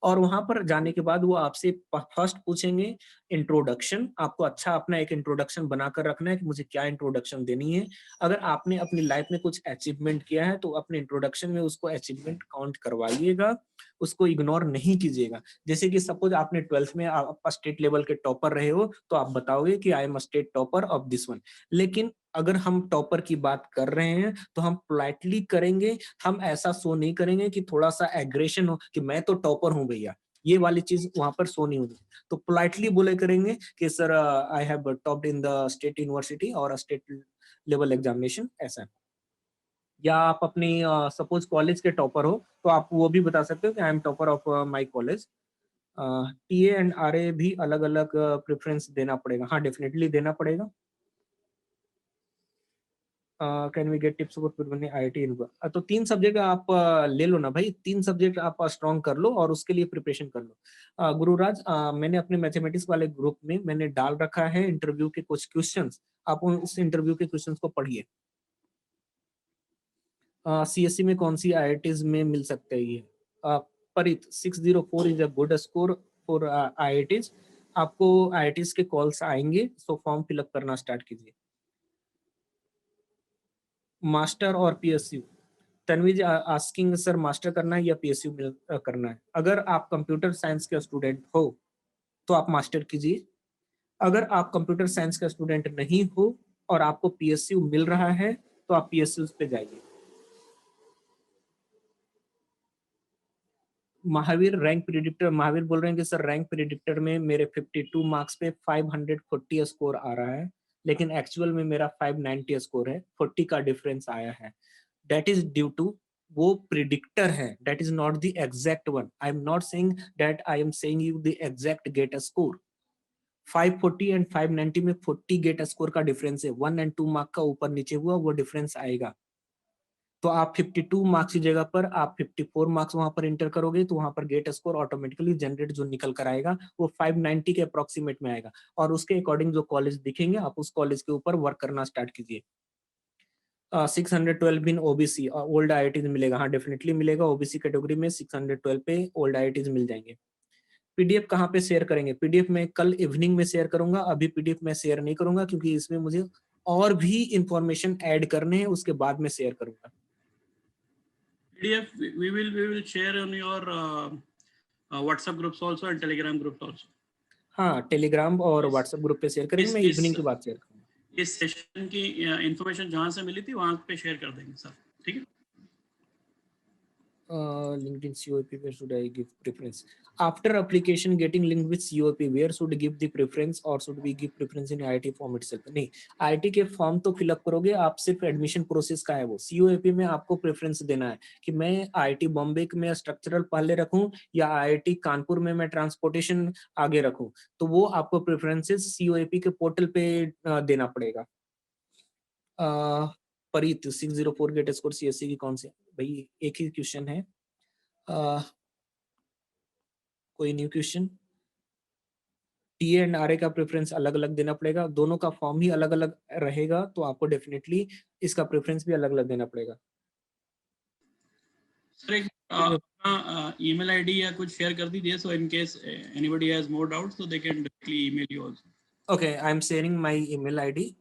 और वहां पर जाने के बाद वो आपसे फर्स्ट पूछेंगे इंट्रोडक्शन, आपको अच्छा अपना एक इंट्रोडक्शन बनाकर रखना है कि मुझे क्या इंट्रोडक्शन देनी है। अगर आपने अपनी लाइफ में कुछ अचीवमेंट किया है तो अपने इंट्रोडक्शन में उसको अचीवमेंट काउंट करवाइएगा, उसको इग्नोर नहीं कीजिएगा। जैसे कि सपोज आपने 12th में आप स्टेट लेवल के टॉपर रहे हो तो आप बताओगे कि I M state topper of this one. लेकिन अगर हम टॉपर की बात कर रहे हैं तो हम पोलाइटली करेंगे, हम ऐसा शो नहीं करेंगे कि थोड़ा सा एग्रेशन हो कि मैं तो टॉपर हूं भैया, ये वाली चीज वहां पर शो नहीं होगी। तो पोलाइटली बोले करेंगे कि sir I have topped in the state university और स्टेट लेवल एग्जामिनेशन, ऐसा। या आप अपनी सपोज कॉलेज के टॉपर हो तो आप वो भी बता सकते हो कि I am topper of my college. TA and RA भी अलग अलग प्रेफरेंस देना पड़ेगा, हाँ डेफिनेटली देना पड़ेगा। Can we get tips about preparing IIT इनका? तो 3 सब्जेक्ट आप ले लो ना भाई, 3 सब्जेक्ट आप स्ट्रॉन्ग कर लो और उसके लिए प्रिपरेशन कर लो। गुरुराज, मैंने अपने मैथमेटिक्स वाले ग्रुप में मैंने डाल रखा है इंटरव्यू के कुछ क्वेश्चंस, आप उस इंटरव्यू के क्वेश्चंस को पढ़िए। सीएससी में कौन सी आईआईटीज में मिल सकते हैं ये? परित 604 is a good score for IITs. आपको आईआईटीज के कॉल्स आएंगे, सो फॉर्म फिलअप करना स्टार्ट कीजिए। मास्टर और पीएसयू, तनवीज आस्किंग सर मास्टर करना है या पीएसयू करना है? अगर आप कंप्यूटर साइंस के स्टूडेंट हो तो आप मास्टर कीजिए। अगर आप कंप्यूटर साइंस का स्टूडेंट नहीं हो और आपको पीएसयू मिल रहा है तो आप पीएसयू पे जाइए। महावीर रैंक प्रिडिक्टर, महावीर बोल रहे हैं कि सर रैंक प्रिडिक्टर में मेरे 52 मार्क्स पे 540 स्कोर आ रहा है, लेकिन एक्चुअल में मेरा 590 स्कोर है, 40 का डिफरेंस आया है। दैट इज ड्यू टू, वो प्रिडिक्टर है, that is not the exact one. I am not saying that, I am saying you the exact GATE score. 540 and 590 में 40 गेट स्कोर का डिफरेंस है, 1 और 2 मार्क का ऊपर नीचे हुआ वो डिफरेंस आएगा। तो आप 52 मार्क्स की जगह पर आप 54 मार्क्स वहां पर इंटर करोगे, तो वहां पर गेट स्कोर ऑटोमेटिकली जनरेट जो निकल कर आएगा वो 590 के अप्रोक्सीमेट में आएगा, और उसके अकॉर्डिंग जो कॉलेज दिखेंगे आप उस कॉलेज के ऊपर वर्क करना स्टार्ट कीजिए। 612 इन ओबीसी ओल्ड आईआईटीज मिलेगा, हाँ डेफिनेटली मिलेगा, ओबीसी कैटेगरी में 612 पे ओल्ड आईआईटीज मिल जाएंगे। पीडीएफ कहाँ पे शेयर करेंगे? पीडीएफ में कल इवनिंग में शेयर करूंगा, अभी पीडीएफ में शेयर नहीं करूंगा क्योंकि इसमें मुझे और भी इंफॉर्मेशन ऐड करने हैं, उसके बाद में शेयर करूंगा। PDF we will share on your WhatsApp groups also and Telegram groups also. हाँ, टेलीग्राम और व्हाट्सएप ग्रुप पे शेयर करेंगे, मैं इवनिंग के बाद शेयर करूंगा। इस सेशन की इंफॉर्मेशन जहां से मिली थी वहां पे शेयर कर देंगे सर, ठीक है? LinkedIn COAP, where should I give preference? After application getting linked with COAP, where should give the preference, or should we give preference in IIT form itself? नहीं, IIT के फॉर्म तो फिलअप करोगे आप, सिर्फ एडमिशन प्रोसेस का है वो। COAP में आपको प्रेफरेंस देना है कि मैं IIT बॉम्बे में स्ट्रक्चरल पहले रखूं या IIT कानपुर में मैं ट्रांसपोर्टेशन आगे रखूं, तो वो आपको प्रेफरेंसेस COAP के पोर्टल पे देना पड़ेगा। परीत 604 गेट स्कोर CSC की कौन सी? भाई एक ही क्वेश्चन है, कोई new question? TA and RA का प्रेफरेंस अलग अलग देना पड़ेगा, दोनों का फॉर्म ही अलग अलग रहेगा, तो आपको डेफिनेटली इसका प्रेफरेंस भी अलग अलग देना पड़ेगा। सर एक अपना ईमेल आईडी या कुछ शेयर कर दीजिए, so in case anybody has more doubts so they can directly email you also. Okay, I am sharing my email ID,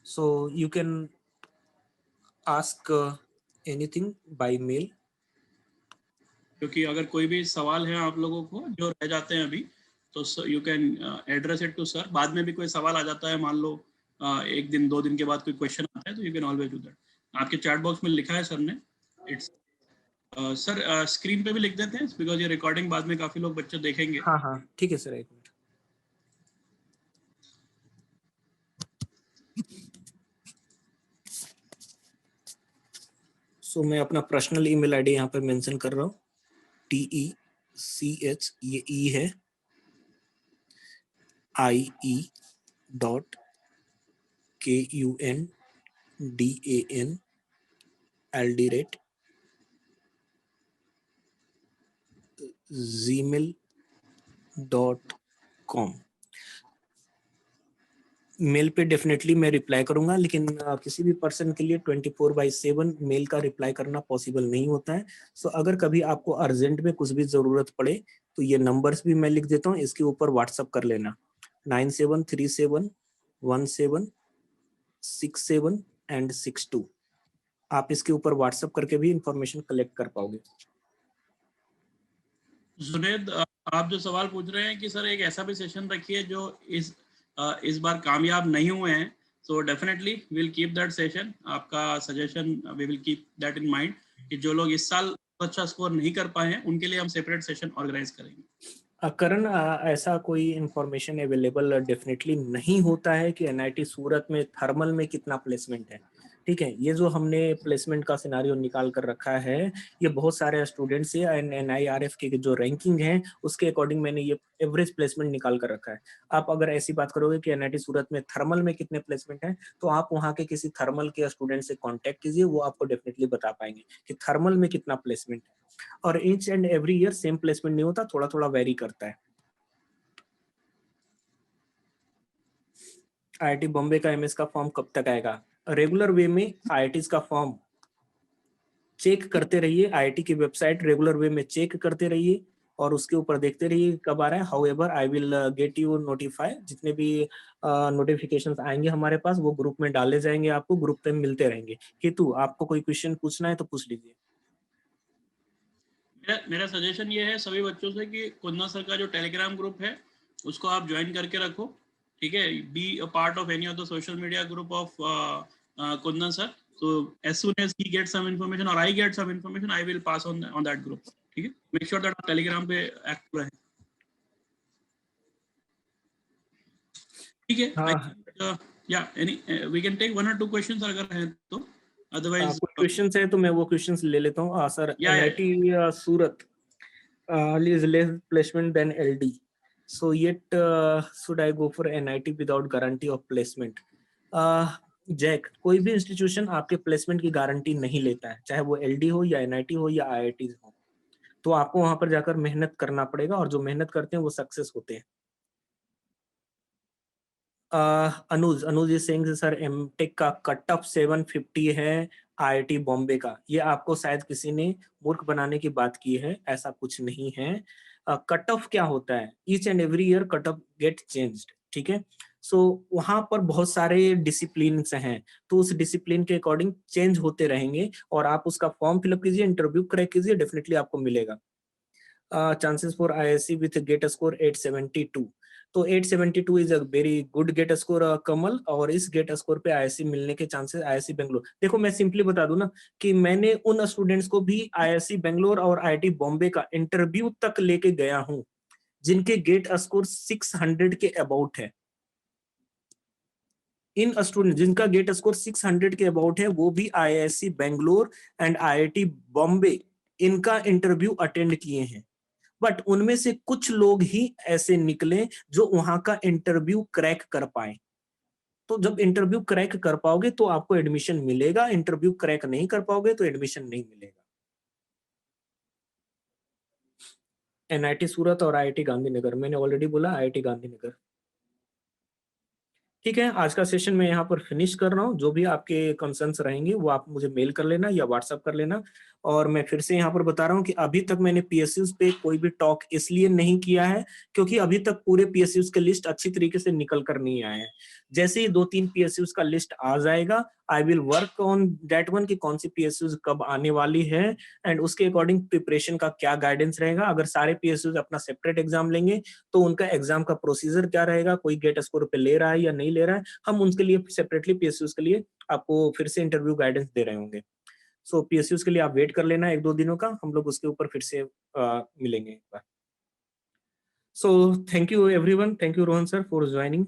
so you can ask anything by mail. क्योंकि अगर कोई भी सवाल है आप लोगों को जो रह जाते हैं अभी, तो you can address it to sir. बाद में भी कोई सवाल आ जाता है, मान लो एक दिन 2 दिन के बाद कोई क्वेश्चन आता है, तो you can always do that. आपके चैट बॉक्स में लिखा है सर ने, इट्स सर स्क्रीन पे भी लिख देते हैं बिकॉज ये रिकॉर्डिंग बाद में काफी लोग बच्चे देखेंगे। हाँ हाँ ठीक है सर, एक मिनट। सो मैं अपना पर्सनल ईमेल आईडी यहाँ पर मेंशन कर रहा हूँ, TECH, ये ई है, IE.KUNDAN@gmail.com। मेल पे डेफिनेटली मैं रिप्लाई करूंगा, लेकिन किसी भी पर्सन के लिए 24/7 मेल का रिप्लाई करना पॉसिबल नहीं होता है। सो अगर कभी आपको अर्जेंट में कुछ भी जरूरत पड़े तो ये नंबर्स भी मैं लिख देता हूँ, इसके ऊपर व्हाट्सअप कर लेना, 97371767 एंड 62। आप इसके ऊपर व्हाट्सअप करके भी इंफॉर्मेशन कलेक्ट कर पाओगे। जुनेद, आप जो सवाल पूछ रहे हैं कि सर एक ऐसा भी सेशन रखिए जो इस बार कामयाब नहीं हुए हैं, so definitely we will keep that session. आपका suggestion we will keep that in mind कि जो लोग इस साल अच्छा स्कोर नहीं कर पाए हैं उनके लिए हम सेपरेट सेशन ऑर्गेनाइज करेंगे। करण, ऐसा कोई इंफॉर्मेशन अवेलेबल डेफिनेटली नहीं होता है कि NIT सूरत में थर्मल में कितना प्लेसमेंट है। ठीक है, ये जो हमने प्लेसमेंट का सिनारियो निकाल कर रखा है, ये बहुत सारे स्टूडेंट्स से NIRF के जो रैंकिंग है उसके अकॉर्डिंग मैंने ये एवरेज प्लेसमेंट निकाल कर रखा है। आप अगर ऐसी बात करोगे कि NIT सूरत में थर्मल में कितने प्लेसमेंट है, तो आप वहाँ के किसी थर्मल के स्टूडेंट से कॉन्टेक्ट कीजिए, वो आपको डेफिनेटली बता पाएंगे कि थर्मल में कितना प्लेसमेंट है। और each and every year same placement नहीं होता, थोड़ा थोड़ा वेरी करता है। IIT बॉम्बे का MS का फॉर्म कब तक आएगा? रेगुलर वे में IITs का फॉर्म चेक करते रहिए, IIT की वेबसाइट रेगुलर वे में चेक करते रहिए और उसके ऊपर देखते रहिए कब आ रहा है। However I will get you notify, जितने भी नोटिफिकेशंस आएंगे हमारे पास वो ग्रुप में डाले जाएंगे, आपको ग्रुप पे मिलते रहेंगे। केतु, आपको कोई क्वेश्चन पूछना है तो पूछ लीजिए। मेरा सजेशन ये है सभी बच्चों से कि कुंदन सर का जो टेलीग्राम ग्रुप है उसको आप ज्वाइन करके रखो, ठीक है? Be a part of any of the social media group of Kundan sir, so as soon as he gets some information or I get some information I will pass on that group, ठीक है? make sure that आप टेलीग्राम पे एक्टिव रहें, ठीक है? हाँ, या any we can take 1 or 2 questions अगर हैं तो, अदरवाइज कुछ क्वेश्चंस है तो मैं वो क्वेश्चंस ले लेता हूँ। Sir, NIT Surat is less placement than LD, so yet should I go for NIT without guarantee of placement? Jack, कोई भी इंस्टीट्यूशन आपके प्लेसमेंट की गारंटी नहीं लेता है, चाहे वो एलडी हो या एनआईटी हो या आईआईटी हो। तो आपको वहां पर जाकर मेहनत करना पड़ेगा, और जो मेहनत करते हैं वो सक्सेस होते हैं। अनुज अनुज इज सेइंग सर एमटेक का कट ऑफ 750 है आईआईटी बॉम्बे का। ये आपको शायद किसी ने मूर्ख बनाने की बात की है, ऐसा कुछ नहीं है। कट ऑफ क्या होता है, each and every year cut off GATE changed, ठीक है। सो वहां पर बहुत सारे डिसिप्लिन हैं, तो उस डिसिप्लिन के अकॉर्डिंग चेंज होते रहेंगे, और आप उसका फॉर्म फिलअप कीजिए, इंटरव्यू क्रैक कीजिए, डेफिनेटली आपको मिलेगा। Chances for IISc with GATE score 872, तो 872 is a very good GATE score Kamal, और इस गेट स्कोर पे आईआईसी मिलने के चांसेस, आईआईसी बेंगलोर, देखो मैं सिंपली बता दूं ना कि मैंने उन स्टूडेंट्स को भी आईआईसी बेंगलोर और आईआईटी बॉम्बे का इंटरव्यू तक लेके गया हूं जिनके गेट स्कोर 600 के अबाउट है। इन स्टूडेंट जिनका गेट स्कोर 600 के अबाउट है, वो भी IIC Bangalore and IIT Bombay इनका इंटरव्यू अटेंड किए हैं। बट उनमें से कुछ लोग ही ऐसे निकले जो वहां का इंटरव्यू क्रैक कर पाए। तो जब इंटरव्यू क्रैक कर पाओगे तो आपको एडमिशन मिलेगा, इंटरव्यू क्रैक नहीं कर पाओगे तो एडमिशन नहीं मिलेगा। एनआईटी सूरत और आईआईटी गांधीनगर, मैंने ऑलरेडी बोला आईआईटी गांधीनगर। ठीक है, आज का सेशन मैं यहाँ पर फिनिश कर रहा हूँ। जो भी आपके कंसर्न्स रहेंगे वो आप मुझे मेल कर लेना या व्हाट्सअप कर लेना। और मैं फिर से यहाँ पर बता रहा हूँ कि अभी तक मैंने पीएसयूज पे कोई भी टॉक इसलिए नहीं किया है क्योंकि अभी तक पूरे पीएसयूज के लिस्ट अच्छी तरीके से निकल कर नहीं आए हैं। जैसे ही 2-3 पीएसयूज का लिस्ट आ जाएगा, I will work on that one कि कौन सी पीएसयूज कब आने वाली है, एंड उसके अकॉर्डिंग प्रिपरेशन का क्या गाइडेंस रहेगा। अगर सारे पीएसयूज अपना सेपरेट एग्जाम लेंगे तो उनका एग्जाम का प्रोसीजर क्या रहेगा, कोई गेट स्कोर पे ले रहा है या नहीं ले रहा है, हम उनके लिए सेपरेटली पीएसयूज के लिए आपको फिर से इंटरव्यू गाइडेंस दे रहे होंगे। सो पीएसयूज के लिए आप वेट कर लेना 1-2 दिनों का, हम लोग उसके ऊपर फिर से मिलेंगे एक बार। So thank you everyone, thank you Rohan sir for joining.